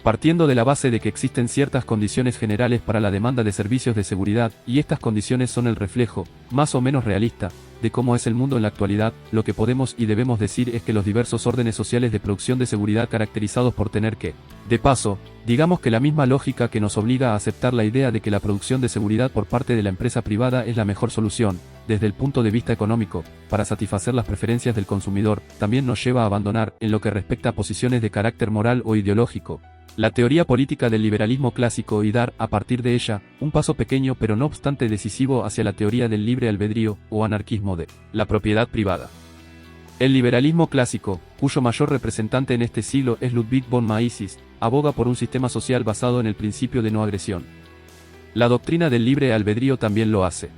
Partiendo de la base de que existen ciertas condiciones generales para la demanda de servicios de seguridad, y estas condiciones son el reflejo, más o menos realista, de cómo es el mundo en la actualidad, lo que podemos y debemos decir es que los diversos órdenes sociales de producción de seguridad caracterizados por tener que, de paso, digamos que la misma lógica que nos obliga a aceptar la idea de que la producción de seguridad por parte de la empresa privada es la mejor solución, desde el punto de vista económico, para satisfacer las preferencias del consumidor, también nos lleva a abandonar, en lo que respecta a posiciones de carácter moral o ideológico, la teoría política del liberalismo clásico y dar, a partir de ella, un paso pequeño pero no obstante decisivo hacia la teoría del libre albedrío, o anarquismo de la propiedad privada. El liberalismo clásico, cuyo mayor representante en este siglo es Ludwig von Mises, aboga por un sistema social basado en el principio de no agresión. La doctrina del libre albedrío también lo hace.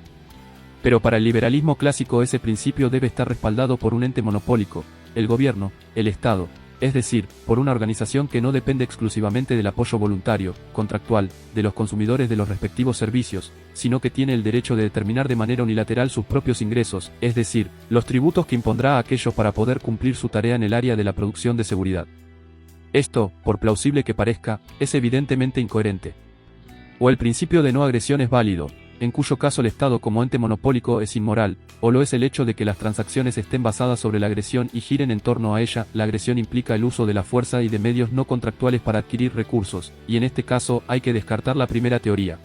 Pero para el liberalismo clásico ese principio debe estar respaldado por un ente monopólico, el gobierno, el Estado, es decir, por una organización que no depende exclusivamente del apoyo voluntario, contractual, de los consumidores de los respectivos servicios, sino que tiene el derecho de determinar de manera unilateral sus propios ingresos, es decir, los tributos que impondrá a aquellos para poder cumplir su tarea en el área de la producción de seguridad. Esto, por plausible que parezca, es evidentemente incoherente. O el principio de no agresión es válido, en cuyo caso el Estado como ente monopólico es inmoral, o lo es el hecho de que las transacciones estén basadas sobre la agresión y giren en torno a ella. La agresión implica el uso de la fuerza y de medios no contractuales para adquirir recursos, y en este caso hay que descartar la primera teoría.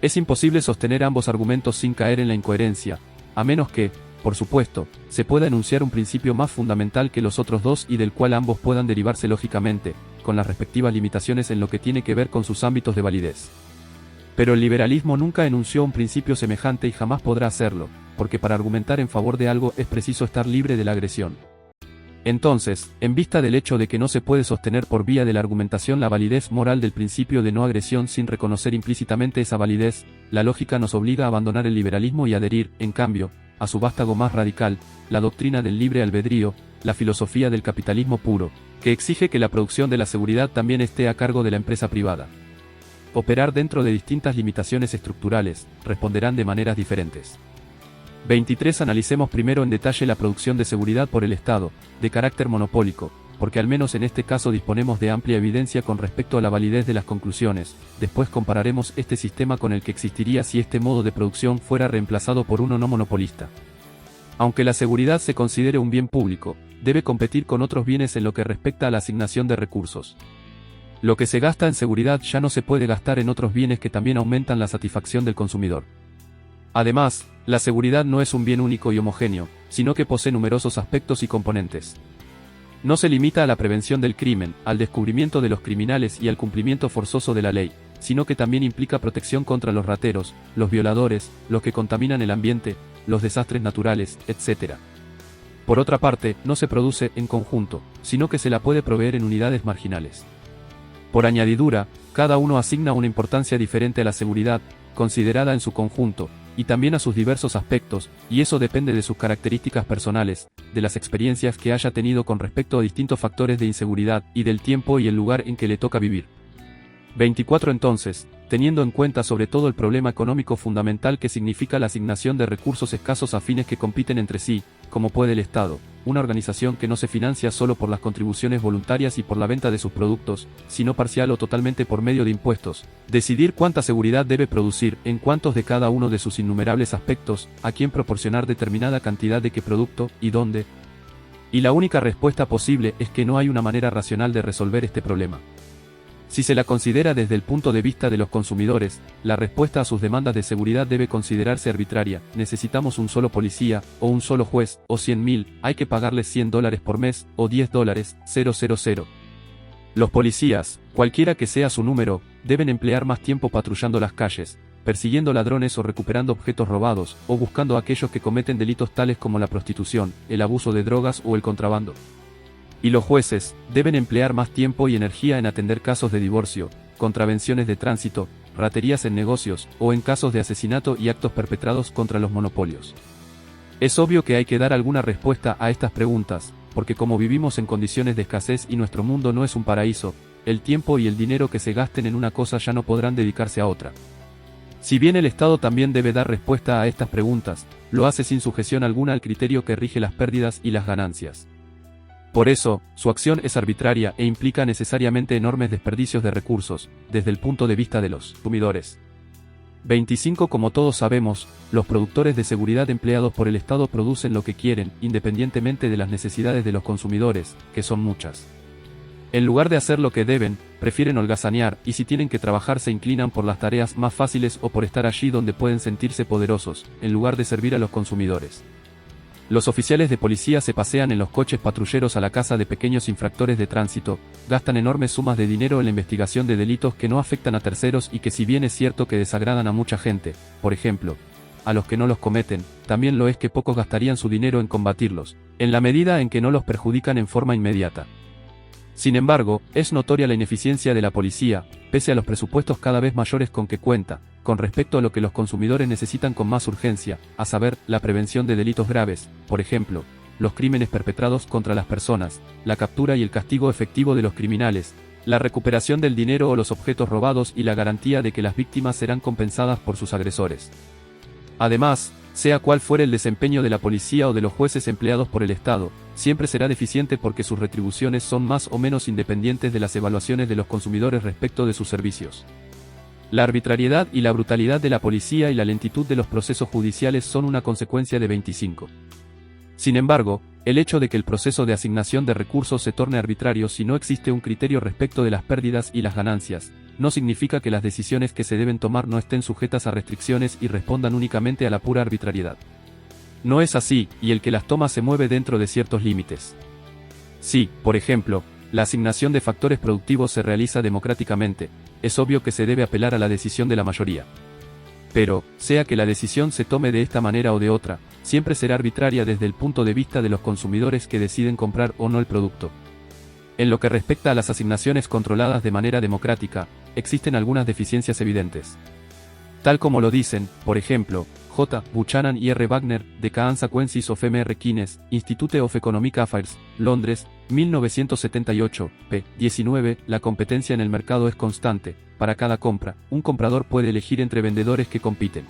Es imposible sostener ambos argumentos sin caer en la incoherencia, a menos que, por supuesto, se pueda enunciar un principio más fundamental que los otros dos y del cual ambos puedan derivarse lógicamente, con las respectivas limitaciones en lo que tiene que ver con sus ámbitos de validez. Pero el liberalismo nunca enunció un principio semejante y jamás podrá hacerlo, porque para argumentar en favor de algo es preciso estar libre de la agresión. Entonces, en vista del hecho de que no se puede sostener por vía de la argumentación la validez moral del principio de no agresión sin reconocer implícitamente esa validez, la lógica nos obliga a abandonar el liberalismo y adherir, en cambio, a su vástago más radical, la doctrina del libre albedrío, la filosofía del capitalismo puro, que exige que la producción de la seguridad también esté a cargo de la empresa privada. Operar dentro de distintas limitaciones estructurales, responderán de maneras diferentes. 23. Analicemos primero en detalle la producción de seguridad por el Estado, de carácter monopólico, porque al menos en este caso disponemos de amplia evidencia con respecto a la validez de las conclusiones. Después compararemos este sistema con el que existiría si este modo de producción fuera reemplazado por uno no monopolista. Aunque la seguridad se considere un bien público, debe competir con otros bienes en lo que respecta a la asignación de recursos. Lo que se gasta en seguridad ya no se puede gastar en otros bienes que también aumentan la satisfacción del consumidor. Además, la seguridad no es un bien único y homogéneo, sino que posee numerosos aspectos y componentes. No se limita a la prevención del crimen, al descubrimiento de los criminales y al cumplimiento forzoso de la ley, sino que también implica protección contra los rateros, los violadores, los que contaminan el ambiente, los desastres naturales, etc. Por otra parte, no se produce en conjunto, sino que se la puede proveer en unidades marginales. Por añadidura, cada uno asigna una importancia diferente a la seguridad, considerada en su conjunto, y también a sus diversos aspectos, y eso depende de sus características personales, de las experiencias que haya tenido con respecto a distintos factores de inseguridad, y del tiempo y el lugar en que le toca vivir. 24. Entonces, teniendo en cuenta sobre todo el problema económico fundamental que significa la asignación de recursos escasos a fines que compiten entre sí, como puede el Estado, una organización que no se financia solo por las contribuciones voluntarias y por la venta de sus productos, sino parcial o totalmente por medio de impuestos, decidir cuánta seguridad debe producir, en cuántos de cada uno de sus innumerables aspectos, a quién proporcionar determinada cantidad de qué producto, y dónde. Y la única respuesta posible es que no hay una manera racional de resolver este problema. Si se la considera desde el punto de vista de los consumidores, la respuesta a sus demandas de seguridad debe considerarse arbitraria. Necesitamos un solo policía, o un solo juez, o 100.000, hay que pagarles $100 por mes, o $10, 000. Los policías, cualquiera que sea su número, deben emplear más tiempo patrullando las calles, persiguiendo ladrones o recuperando objetos robados, o buscando a aquellos que cometen delitos tales como la prostitución, el abuso de drogas o el contrabando. Y los jueces, deben emplear más tiempo y energía en atender casos de divorcio, contravenciones de tránsito, raterías en negocios, o en casos de asesinato y actos perpetrados contra los monopolios. Es obvio que hay que dar alguna respuesta a estas preguntas, porque como vivimos en condiciones de escasez y nuestro mundo no es un paraíso, el tiempo y el dinero que se gasten en una cosa ya no podrán dedicarse a otra. Si bien el Estado también debe dar respuesta a estas preguntas, lo hace sin sujeción alguna al criterio que rige las pérdidas y las ganancias. Por eso, su acción es arbitraria e implica necesariamente enormes desperdicios de recursos, desde el punto de vista de los consumidores. 25. Como todos sabemos, los productores de seguridad empleados por el Estado producen lo que quieren, independientemente de las necesidades de los consumidores, que son muchas. En lugar de hacer lo que deben, prefieren holgazanear, y si tienen que trabajar se inclinan por las tareas más fáciles o por estar allí donde pueden sentirse poderosos, en lugar de servir a los consumidores. Los oficiales de policía se pasean en los coches patrulleros a la casa de pequeños infractores de tránsito, gastan enormes sumas de dinero en la investigación de delitos que no afectan a terceros y que si bien es cierto que desagradan a mucha gente, por ejemplo, a los que no los cometen, también lo es que pocos gastarían su dinero en combatirlos, en la medida en que no los perjudican en forma inmediata. Sin embargo, es notoria la ineficiencia de la policía, pese a los presupuestos cada vez mayores con que cuenta, con respecto a lo que los consumidores necesitan con más urgencia, a saber, la prevención de delitos graves, por ejemplo, los crímenes perpetrados contra las personas, la captura y el castigo efectivo de los criminales, la recuperación del dinero o los objetos robados y la garantía de que las víctimas serán compensadas por sus agresores. Además, sea cual fuere el desempeño de la policía o de los jueces empleados por el Estado, siempre será deficiente porque sus retribuciones son más o menos independientes de las evaluaciones de los consumidores respecto de sus servicios. La arbitrariedad y la brutalidad de la policía y la lentitud de los procesos judiciales son una consecuencia de 25. Sin embargo, el hecho de que el proceso de asignación de recursos se torne arbitrario si no existe un criterio respecto de las pérdidas y las ganancias, no significa que las decisiones que se deben tomar no estén sujetas a restricciones y respondan únicamente a la pura arbitrariedad. No es así, y el que las toma se mueve dentro de ciertos límites. Si, por ejemplo, la asignación de factores productivos se realiza democráticamente, es obvio que se debe apelar a la decisión de la mayoría. Pero, sea que la decisión se tome de esta manera o de otra, siempre será arbitraria desde el punto de vista de los consumidores que deciden comprar o no el producto. En lo que respecta a las asignaciones controladas de manera democrática, existen algunas deficiencias evidentes. Tal como lo dicen, por ejemplo, J. Buchanan y R. Wagner, The Consequences of M.R. Keynes, Institute of Economic Affairs, Londres, 1978, p. 19, la competencia en el mercado es constante, para cada compra, un comprador puede elegir entre vendedores que compiten.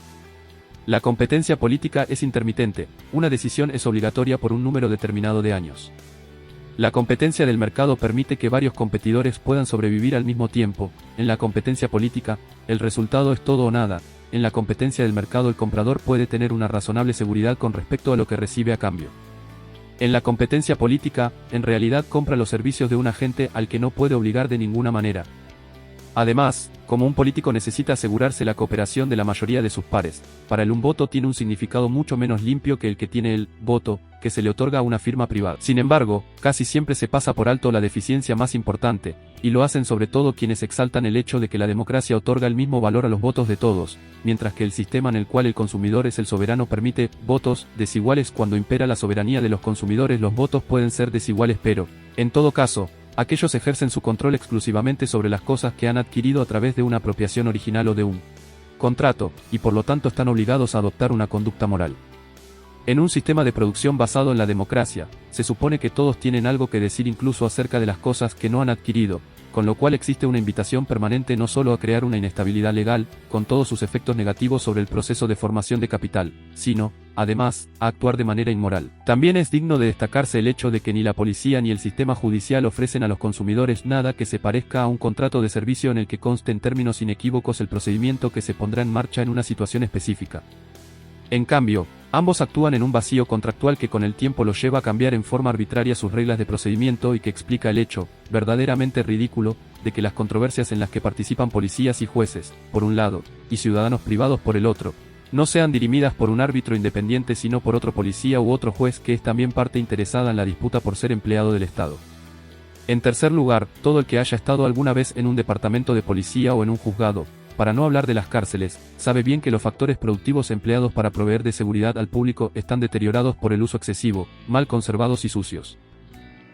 La competencia política es intermitente, una decisión es obligatoria por un número determinado de años. La competencia del mercado permite que varios competidores puedan sobrevivir al mismo tiempo. En la competencia política, el resultado es todo o nada. En la competencia del mercado el comprador puede tener una razonable seguridad con respecto a lo que recibe a cambio. En la competencia política, en realidad compra los servicios de un agente al que no puede obligar de ninguna manera. Además, como un político necesita asegurarse la cooperación de la mayoría de sus pares, para él un voto tiene un significado mucho menos limpio que el que tiene el voto, que se le otorga a una firma privada. Sin embargo, casi siempre se pasa por alto la deficiencia más importante, y lo hacen sobre todo quienes exaltan el hecho de que la democracia otorga el mismo valor a los votos de todos, mientras que el sistema en el cual el consumidor es el soberano permite votos desiguales. Cuando impera la soberanía de los consumidores, los votos pueden ser desiguales, pero, en todo caso, aquellos ejercen su control exclusivamente sobre las cosas que han adquirido a través de una apropiación original o de un contrato, y por lo tanto están obligados a adoptar una conducta moral. En un sistema de producción basado en la democracia, se supone que todos tienen algo que decir incluso acerca de las cosas que no han adquirido, con lo cual existe una invitación permanente no solo a crear una inestabilidad legal, con todos sus efectos negativos sobre el proceso de formación de capital, sino, además, a actuar de manera inmoral. También es digno de destacarse el hecho de que ni la policía ni el sistema judicial ofrecen a los consumidores nada que se parezca a un contrato de servicio en el que conste en términos inequívocos el procedimiento que se pondrá en marcha en una situación específica. En cambio, ambos actúan en un vacío contractual que con el tiempo los lleva a cambiar en forma arbitraria sus reglas de procedimiento y que explica el hecho, verdaderamente ridículo, de que las controversias en las que participan policías y jueces, por un lado, y ciudadanos privados por el otro, no sean dirimidas por un árbitro independiente sino por otro policía u otro juez que es también parte interesada en la disputa por ser empleado del Estado. En tercer lugar, todo el que haya estado alguna vez en un departamento de policía o en un juzgado, para no hablar de las cárceles, sabe bien que los factores productivos empleados para proveer de seguridad al público están deteriorados por el uso excesivo, mal conservados y sucios.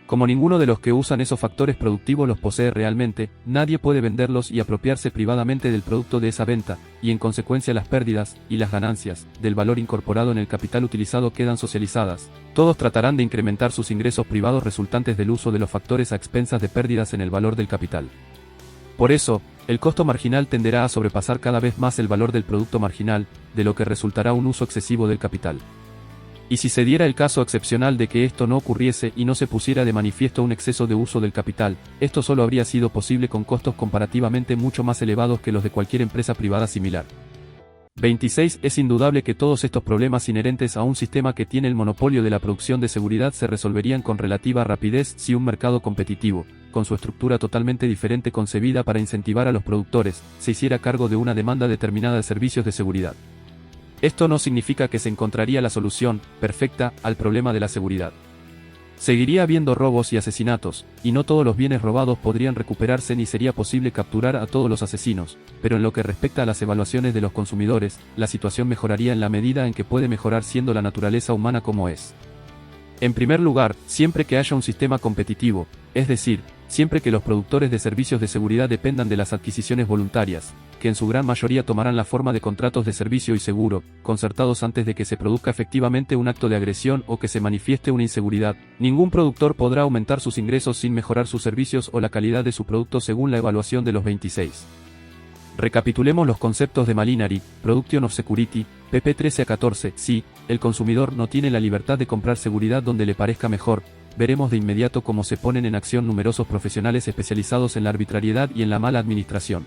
Como ninguno de los que usan esos factores productivos los posee realmente, nadie puede venderlos y apropiarse privadamente del producto de esa venta, y en consecuencia las pérdidas, y las ganancias, del valor incorporado en el capital utilizado quedan socializadas. Todos tratarán de incrementar sus ingresos privados resultantes del uso de los factores a expensas de pérdidas en el valor del capital. Por eso, el costo marginal tenderá a sobrepasar cada vez más el valor del producto marginal, de lo que resultará un uso excesivo del capital. Y si se diera el caso excepcional de que esto no ocurriese y no se pusiera de manifiesto un exceso de uso del capital, esto solo habría sido posible con costos comparativamente mucho más elevados que los de cualquier empresa privada similar. 26. Es indudable que todos estos problemas inherentes a un sistema que tiene el monopolio de la producción de seguridad se resolverían con relativa rapidez si un mercado competitivo, con su estructura totalmente diferente concebida para incentivar a los productores, se hiciera cargo de una demanda determinada de servicios de seguridad. Esto no significa que se encontraría la solución perfecta al problema de la seguridad. Seguiría habiendo robos y asesinatos, y no todos los bienes robados podrían recuperarse ni sería posible capturar a todos los asesinos, pero en lo que respecta a las evaluaciones de los consumidores, la situación mejoraría en la medida en que puede mejorar siendo la naturaleza humana como es. En primer lugar, siempre que haya un sistema competitivo, es decir, siempre que los productores de servicios de seguridad dependan de las adquisiciones voluntarias, que en su gran mayoría tomarán la forma de contratos de servicio y seguro, concertados antes de que se produzca efectivamente un acto de agresión o que se manifieste una inseguridad, ningún productor podrá aumentar sus ingresos sin mejorar sus servicios o la calidad de su producto según la evaluación de los 26. Recapitulemos los conceptos de Malinari, Production of Security, pp 13 a 14. Si el consumidor no tiene la libertad de comprar seguridad donde le parezca mejor, veremos de inmediato cómo se ponen en acción numerosos profesionales especializados en la arbitrariedad y en la mala administración.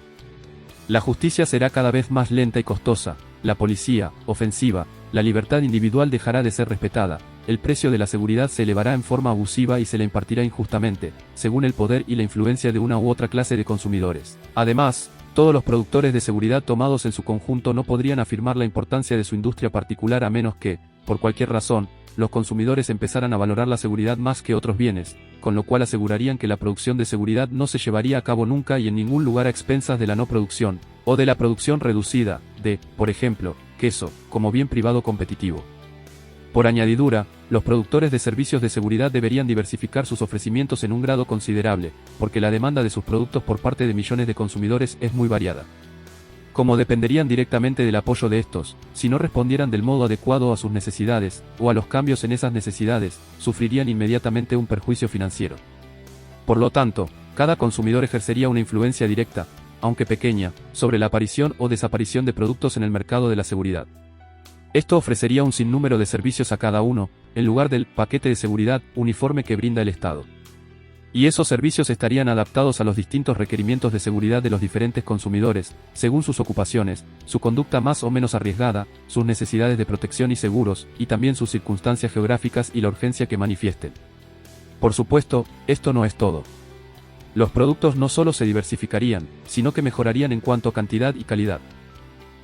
La justicia será cada vez más lenta y costosa, la policía, ofensiva, la libertad individual dejará de ser respetada, el precio de la seguridad se elevará en forma abusiva y se le impartirá injustamente, según el poder y la influencia de una u otra clase de consumidores. Además, todos los productores de seguridad tomados en su conjunto no podrían afirmar la importancia de su industria particular a menos que, por cualquier razón, los consumidores empezaran a valorar la seguridad más que otros bienes, con lo cual asegurarían que la producción de seguridad no se llevaría a cabo nunca y en ningún lugar a expensas de la no producción, o de la producción reducida, de, por ejemplo, queso, como bien privado competitivo. Por añadidura, los productores de servicios de seguridad deberían diversificar sus ofrecimientos en un grado considerable, porque la demanda de sus productos por parte de millones de consumidores es muy variada. Como dependerían directamente del apoyo de estos, si no respondieran del modo adecuado a sus necesidades, o a los cambios en esas necesidades, sufrirían inmediatamente un perjuicio financiero. Por lo tanto, cada consumidor ejercería una influencia directa, aunque pequeña, sobre la aparición o desaparición de productos en el mercado de la seguridad. Esto ofrecería un sinnúmero de servicios a cada uno, en lugar del paquete de seguridad uniforme que brinda el Estado. Y esos servicios estarían adaptados a los distintos requerimientos de seguridad de los diferentes consumidores, según sus ocupaciones, su conducta más o menos arriesgada, sus necesidades de protección y seguros, y también sus circunstancias geográficas y la urgencia que manifiesten. Por supuesto, esto no es todo. Los productos no solo se diversificarían, sino que mejorarían en cuanto a cantidad y calidad.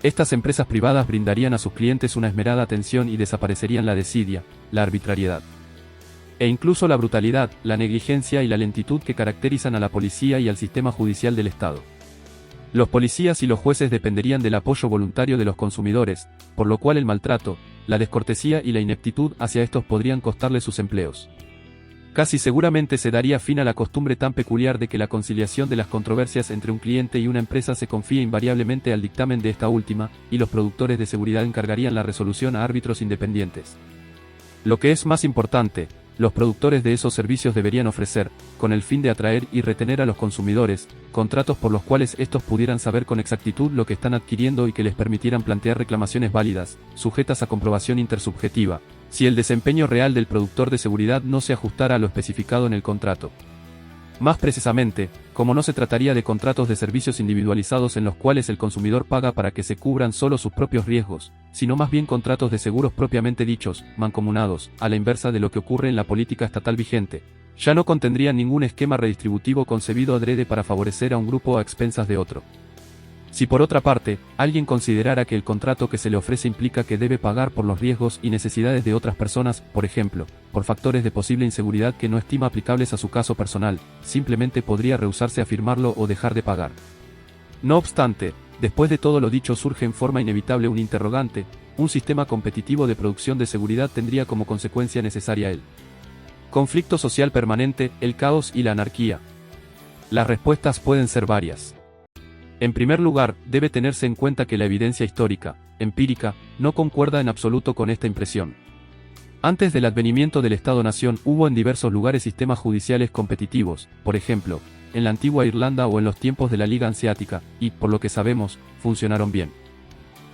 Estas empresas privadas brindarían a sus clientes una esmerada atención y desaparecerían la desidia, la arbitrariedad. E incluso la brutalidad, la negligencia y la lentitud que caracterizan a la policía y al sistema judicial del Estado. Los policías y los jueces dependerían del apoyo voluntario de los consumidores, por lo cual el maltrato, la descortesía y la ineptitud hacia estos podrían costarles sus empleos. Casi seguramente se daría fin a la costumbre tan peculiar de que la conciliación de las controversias entre un cliente y una empresa se confíe invariablemente al dictamen de esta última, y los productores de seguridad encargarían la resolución a árbitros independientes. Lo que es más importante, Los productores de esos servicios deberían ofrecer, con el fin de atraer y retener a los consumidores, contratos por los cuales estos pudieran saber con exactitud lo que están adquiriendo y que les permitieran plantear reclamaciones válidas, sujetas a comprobación intersubjetiva, si el desempeño real del productor de seguridad no se ajustara a lo especificado en el contrato. Más precisamente, como no se trataría de contratos de servicios individualizados en los cuales el consumidor paga para que se cubran solo sus propios riesgos, sino más bien contratos de seguros propiamente dichos, mancomunados, a la inversa de lo que ocurre en la política estatal vigente, ya no contendrían ningún esquema redistributivo concebido adrede para favorecer a un grupo a expensas de otro. Si por otra parte, alguien considerara que el contrato que se le ofrece implica que debe pagar por los riesgos y necesidades de otras personas, por ejemplo, por factores de posible inseguridad que no estima aplicables a su caso personal, simplemente podría rehusarse a firmarlo o dejar de pagar. No obstante, después de todo lo dicho surge en forma inevitable un interrogante: ¿un sistema competitivo de producción de seguridad tendría como consecuencia necesaria el conflicto social permanente, el caos y la anarquía? Las respuestas pueden ser varias. En primer lugar, debe tenerse en cuenta que la evidencia histórica, empírica, no concuerda en absoluto con esta impresión. Antes del advenimiento del Estado-Nación hubo en diversos lugares sistemas judiciales competitivos, por ejemplo, en la antigua Irlanda o en los tiempos de la Liga Hanseática, y, por lo que sabemos, funcionaron bien.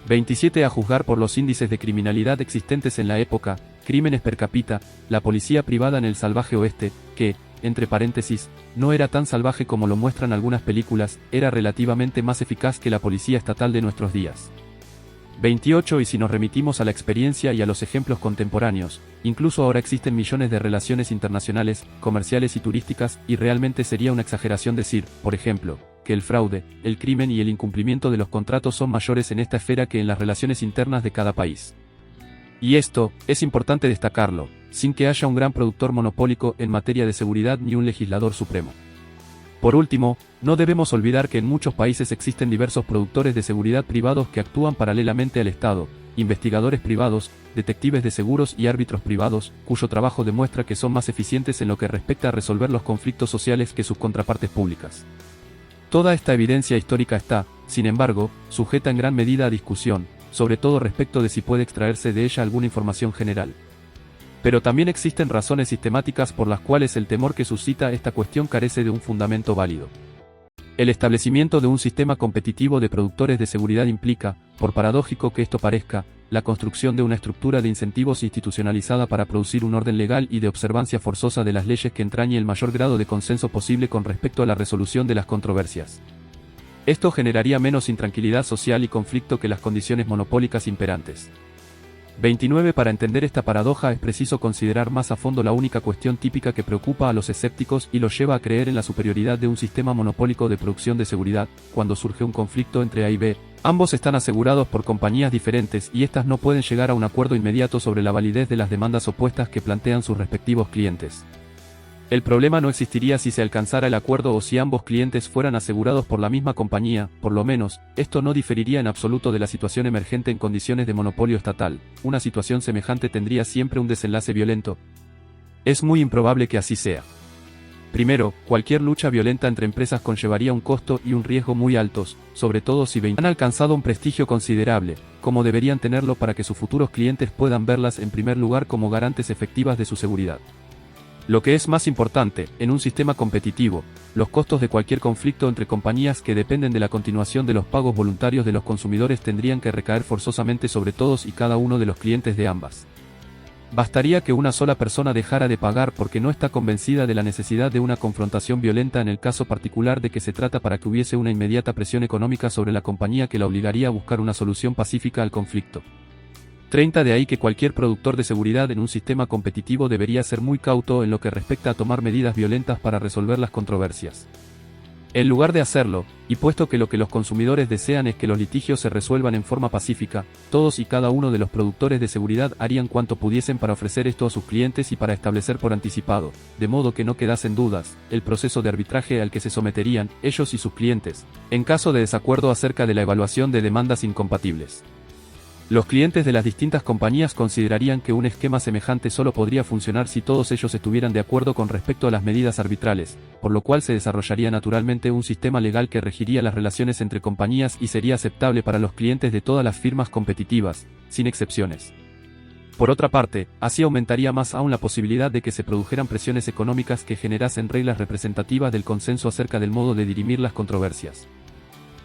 27 A juzgar por los índices de criminalidad existentes en la época, crímenes per cápita, la policía privada en el salvaje oeste, que, entre paréntesis, no era tan salvaje como lo muestran algunas películas, era relativamente más eficaz que la policía estatal de nuestros días. 28 Y si nos remitimos a la experiencia y a los ejemplos contemporáneos, incluso ahora existen millones de relaciones internacionales, comerciales y turísticas, y realmente sería una exageración decir, por ejemplo, que el fraude, el crimen y el incumplimiento de los contratos son mayores en esta esfera que en las relaciones internas de cada país. Y esto, es importante destacarlo, sin que haya un gran productor monopólico en materia de seguridad ni un legislador supremo. Por último, no debemos olvidar que en muchos países existen diversos productores de seguridad privados que actúan paralelamente al Estado, investigadores privados, detectives de seguros y árbitros privados, cuyo trabajo demuestra que son más eficientes en lo que respecta a resolver los conflictos sociales que sus contrapartes públicas. Toda esta evidencia histórica está, sin embargo, sujeta en gran medida a discusión, sobre todo respecto de si puede extraerse de ella alguna información general. Pero también existen razones sistemáticas por las cuales el temor que suscita esta cuestión carece de un fundamento válido. El establecimiento de un sistema competitivo de productores de seguridad implica, por paradójico que esto parezca, la construcción de una estructura de incentivos institucionalizada para producir un orden legal y de observancia forzosa de las leyes que entrañe el mayor grado de consenso posible con respecto a la resolución de las controversias. Esto generaría menos intranquilidad social y conflicto que las condiciones monopólicas imperantes. 29 Para entender esta paradoja es preciso considerar más a fondo la única cuestión típica que preocupa a los escépticos y los lleva a creer en la superioridad de un sistema monopólico de producción de seguridad. Cuando surge un conflicto entre A y B, ambos están asegurados por compañías diferentes y éstas no pueden llegar a un acuerdo inmediato sobre la validez de las demandas opuestas que plantean sus respectivos clientes. El problema no existiría si se alcanzara el acuerdo o si ambos clientes fueran asegurados por la misma compañía, por lo menos, esto no diferiría en absoluto de la situación emergente en condiciones de monopolio estatal. Una situación semejante tendría siempre un desenlace violento. Es muy improbable que así sea. Primero, cualquier lucha violenta entre empresas conllevaría un costo y un riesgo muy altos, sobre todo si han alcanzado un prestigio considerable, como deberían tenerlo para que sus futuros clientes puedan verlas en primer lugar como garantes efectivas de su seguridad. Lo que es más importante, en un sistema competitivo, los costos de cualquier conflicto entre compañías que dependen de la continuación de los pagos voluntarios de los consumidores tendrían que recaer forzosamente sobre todos y cada uno de los clientes de ambas. Bastaría que una sola persona dejara de pagar porque no está convencida de la necesidad de una confrontación violenta en el caso particular de que se trata para que hubiese una inmediata presión económica sobre la compañía que la obligaría a buscar una solución pacífica al conflicto. 30 De ahí que cualquier productor de seguridad en un sistema competitivo debería ser muy cauto en lo que respecta a tomar medidas violentas para resolver las controversias. En lugar de hacerlo, y puesto que lo que los consumidores desean es que los litigios se resuelvan en forma pacífica, todos y cada uno de los productores de seguridad harían cuanto pudiesen para ofrecer esto a sus clientes y para establecer por anticipado, de modo que no quedasen dudas, el proceso de arbitraje al que se someterían, ellos y sus clientes, en caso de desacuerdo acerca de la evaluación de demandas incompatibles. Los clientes de las distintas compañías considerarían que un esquema semejante solo podría funcionar si todos ellos estuvieran de acuerdo con respecto a las medidas arbitrales, por lo cual se desarrollaría naturalmente un sistema legal que regiría las relaciones entre compañías y sería aceptable para los clientes de todas las firmas competitivas, sin excepciones. Por otra parte, así aumentaría más aún la posibilidad de que se produjeran presiones económicas que generasen reglas representativas del consenso acerca del modo de dirimir las controversias.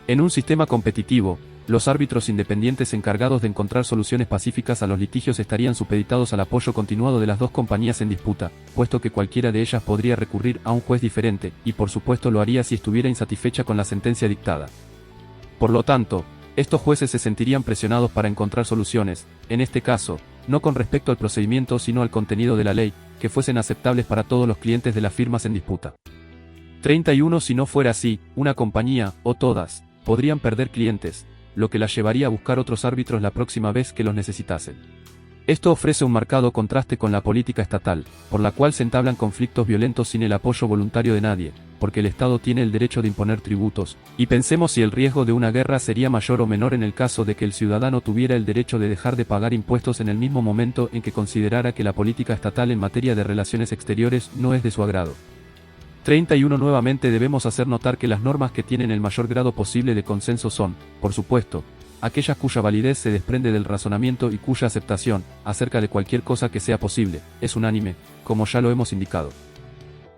En un sistema competitivo, los árbitros independientes encargados de encontrar soluciones pacíficas a los litigios estarían supeditados al apoyo continuado de las dos compañías en disputa, puesto que cualquiera de ellas podría recurrir a un juez diferente, y por supuesto lo haría si estuviera insatisfecha con la sentencia dictada. Por lo tanto, estos jueces se sentirían presionados para encontrar soluciones, en este caso, no con respecto al procedimiento sino al contenido de la ley, que fuesen aceptables para todos los clientes de las firmas en disputa. 31. Si no fuera así, una compañía, o todas, podrían perder clientes, lo que las llevaría a buscar otros árbitros la próxima vez que los necesitasen. Esto ofrece un marcado contraste con la política estatal, por la cual se entablan conflictos violentos sin el apoyo voluntario de nadie, porque el Estado tiene el derecho de imponer tributos, y pensemos si el riesgo de una guerra sería mayor o menor en el caso de que el ciudadano tuviera el derecho de dejar de pagar impuestos en el mismo momento en que considerara que la política estatal en materia de relaciones exteriores no es de su agrado. 31. Nuevamente debemos hacer notar que las normas que tienen el mayor grado posible de consenso son, por supuesto, aquellas cuya validez se desprende del razonamiento y cuya aceptación, acerca de cualquier cosa que sea posible, es unánime, como ya lo hemos indicado.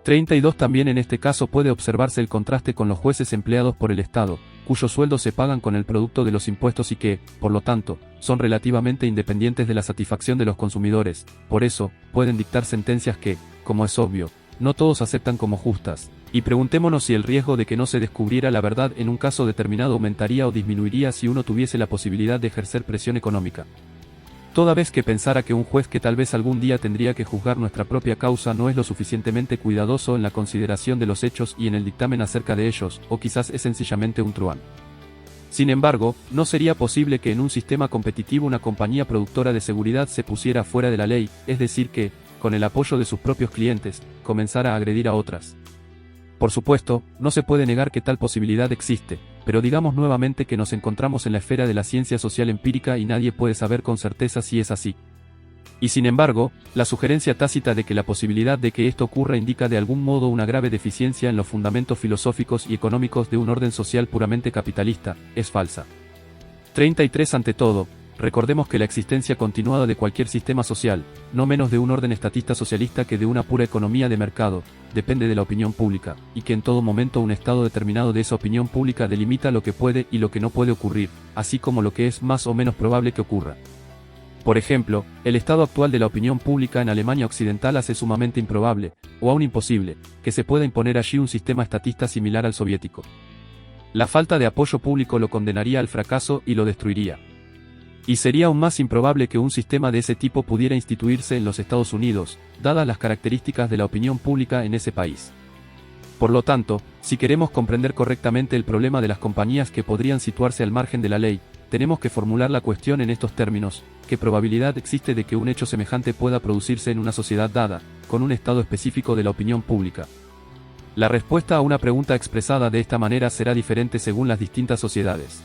32. También en este caso puede observarse el contraste con los jueces empleados por el Estado, cuyos sueldos se pagan con el producto de los impuestos y que, por lo tanto, son relativamente independientes de la satisfacción de los consumidores, por eso, pueden dictar sentencias que, como es obvio, no todos aceptan como justas, y preguntémonos si el riesgo de que no se descubriera la verdad en un caso determinado aumentaría o disminuiría si uno tuviese la posibilidad de ejercer presión económica. Toda vez que pensara que un juez que tal vez algún día tendría que juzgar nuestra propia causa no es lo suficientemente cuidadoso en la consideración de los hechos y en el dictamen acerca de ellos, o quizás es sencillamente un truán. Sin embargo, no sería posible que en un sistema competitivo una compañía productora de seguridad se pusiera fuera de la ley, es decir que, con el apoyo de sus propios clientes, comenzara a agredir a otras. Por supuesto, no se puede negar que tal posibilidad existe, pero digamos nuevamente que nos encontramos en la esfera de la ciencia social empírica y nadie puede saber con certeza si es así. Y sin embargo, la sugerencia tácita de que la posibilidad de que esto ocurra indica de algún modo una grave deficiencia en los fundamentos filosóficos y económicos de un orden social puramente capitalista, es falsa. 33. Ante todo, recordemos que la existencia continuada de cualquier sistema social, no menos de un orden estatista socialista que de una pura economía de mercado, depende de la opinión pública, y que en todo momento un estado determinado de esa opinión pública delimita lo que puede y lo que no puede ocurrir, así como lo que es más o menos probable que ocurra. Por ejemplo, el estado actual de la opinión pública en Alemania Occidental hace sumamente improbable, o aún imposible, que se pueda imponer allí un sistema estatista similar al soviético. La falta de apoyo público lo condenaría al fracaso y lo destruiría. Y sería aún más improbable que un sistema de ese tipo pudiera instituirse en los Estados Unidos, dadas las características de la opinión pública en ese país. Por lo tanto, si queremos comprender correctamente el problema de las compañías que podrían situarse al margen de la ley, tenemos que formular la cuestión en estos términos: ¿qué probabilidad existe de que un hecho semejante pueda producirse en una sociedad dada, con un estado específico de la opinión pública? La respuesta a una pregunta expresada de esta manera será diferente según las distintas sociedades.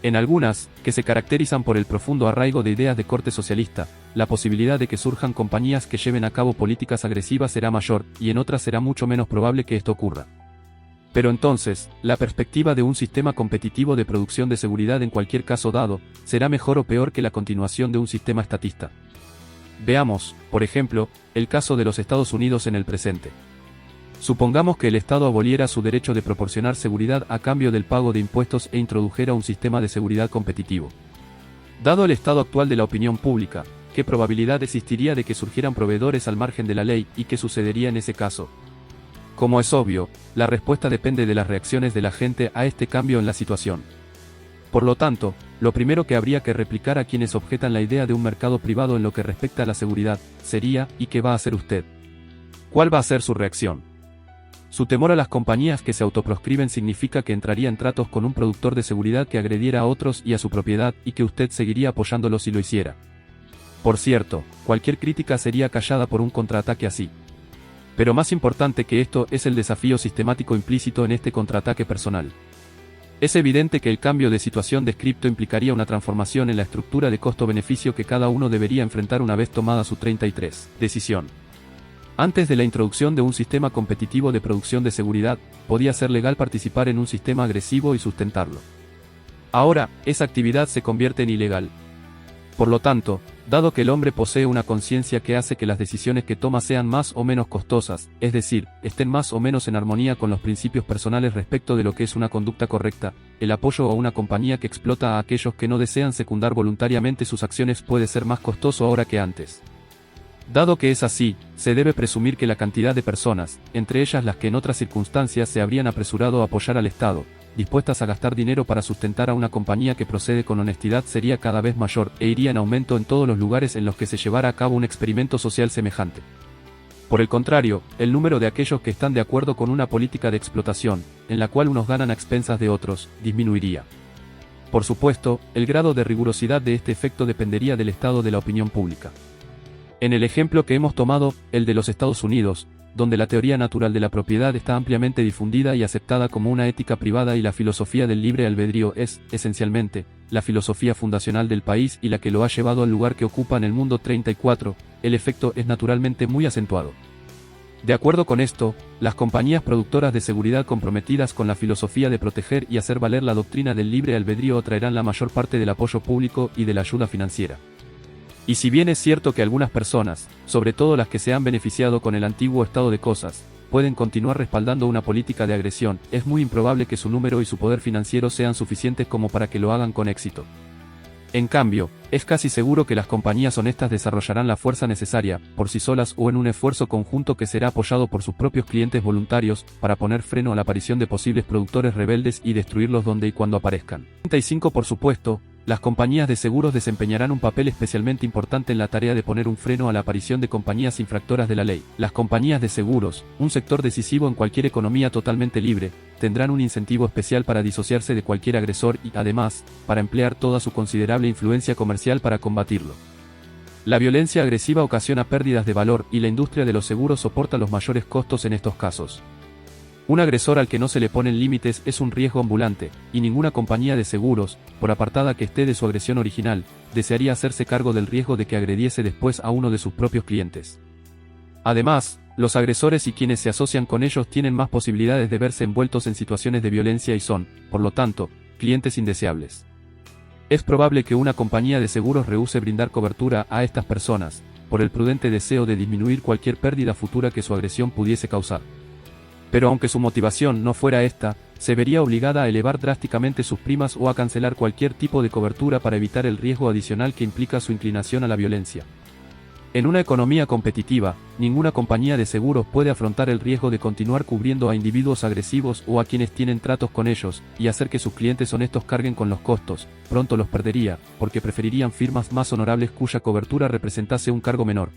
En algunas, que se caracterizan por el profundo arraigo de ideas de corte socialista, la posibilidad de que surjan compañías que lleven a cabo políticas agresivas será mayor, y en otras será mucho menos probable que esto ocurra. Pero entonces, la perspectiva de un sistema competitivo de producción de seguridad en cualquier caso dado, será mejor o peor que la continuación de un sistema estatista. Veamos, por ejemplo, el caso de los Estados Unidos en el presente. Supongamos que el Estado aboliera su derecho de proporcionar seguridad a cambio del pago de impuestos e introdujera un sistema de seguridad competitivo. Dado el estado actual de la opinión pública, ¿qué probabilidad existiría de que surgieran proveedores al margen de la ley y qué sucedería en ese caso? Como es obvio, la respuesta depende de las reacciones de la gente a este cambio en la situación. Por lo tanto, lo primero que habría que replicar a quienes objetan la idea de un mercado privado en lo que respecta a la seguridad, sería: ¿y qué va a hacer usted? ¿Cuál va a ser su reacción? Su temor a las compañías que se autoproscriben significa que entraría en tratos con un productor de seguridad que agrediera a otros y a su propiedad, y que usted seguiría apoyándolo si lo hiciera. Por cierto, cualquier crítica sería callada por un contraataque así. Pero más importante que esto es el desafío sistemático implícito en este contraataque personal. Es evidente que el cambio de situación descripto implicaría una transformación en la estructura de costo-beneficio que cada uno debería enfrentar una vez tomada su 33 decisión. Antes de la introducción de un sistema competitivo de producción de seguridad, podía ser legal participar en un sistema agresivo y sustentarlo. Ahora, esa actividad se convierte en ilegal. Por lo tanto, Dado que el hombre posee una conciencia que hace que las decisiones que toma sean más o menos costosas, es decir, estén más o menos en armonía con los principios personales respecto de lo que es una conducta correcta, el apoyo a una compañía que explota a aquellos que no desean secundar voluntariamente sus acciones puede ser más costoso ahora que antes. Dado que es así, se debe presumir que la cantidad de personas, entre ellas las que en otras circunstancias se habrían apresurado a apoyar al Estado, dispuestas a gastar dinero para sustentar a una compañía que procede con honestidad sería cada vez mayor, e iría en aumento en todos los lugares en los que se llevara a cabo un experimento social semejante. Por el contrario, el número de aquellos que están de acuerdo con una política de explotación, en la cual unos ganan a expensas de otros, disminuiría. Por supuesto, el grado de rigurosidad de este efecto dependería del estado de la opinión pública. En el ejemplo que hemos tomado, el de los Estados Unidos, donde la teoría natural de la propiedad está ampliamente difundida y aceptada como una ética privada y la filosofía del libre albedrío es, esencialmente, la filosofía fundacional del país y la que lo ha llevado al lugar que ocupa en el mundo 34, el efecto es naturalmente muy acentuado. De acuerdo con esto, las compañías productoras de seguridad comprometidas con la filosofía de proteger y hacer valer la doctrina del libre albedrío atraerán la mayor parte del apoyo público y de la ayuda financiera. Y si bien es cierto que algunas personas, sobre todo las que se han beneficiado con el antiguo estado de cosas, pueden continuar respaldando una política de agresión, es muy improbable que su número y su poder financiero sean suficientes como para que lo hagan con éxito. En cambio, es casi seguro que las compañías honestas desarrollarán la fuerza necesaria, por sí solas o en un esfuerzo conjunto que será apoyado por sus propios clientes voluntarios, para poner freno a la aparición de posibles productores rebeldes y destruirlos donde y cuando aparezcan. 35 Por supuesto, las compañías de seguros desempeñarán un papel especialmente importante en la tarea de poner un freno a la aparición de compañías infractoras de la ley. Las compañías de seguros, un sector decisivo en cualquier economía totalmente libre, tendrán un incentivo especial para disociarse de cualquier agresor y, además, para emplear toda su considerable influencia comercial para combatirlo. La violencia agresiva ocasiona pérdidas de valor y la industria de los seguros soporta los mayores costos en estos casos. Un agresor al que no se le ponen límites es un riesgo ambulante, y ninguna compañía de seguros, por apartada que esté de su agresión original, desearía hacerse cargo del riesgo de que agrediese después a uno de sus propios clientes. Además, los agresores y quienes se asocian con ellos tienen más posibilidades de verse envueltos en situaciones de violencia y son, por lo tanto, clientes indeseables. Es probable que una compañía de seguros rehúse brindar cobertura a estas personas, por el prudente deseo de disminuir cualquier pérdida futura que su agresión pudiese causar. Pero aunque su motivación no fuera esta, se vería obligada a elevar drásticamente sus primas o a cancelar cualquier tipo de cobertura para evitar el riesgo adicional que implica su inclinación a la violencia. En una economía competitiva, ninguna compañía de seguros puede afrontar el riesgo de continuar cubriendo a individuos agresivos o a quienes tienen tratos con ellos, y hacer que sus clientes honestos carguen con los costos. Pronto los perdería, porque preferirían firmas más honorables cuya cobertura representase un cargo menor.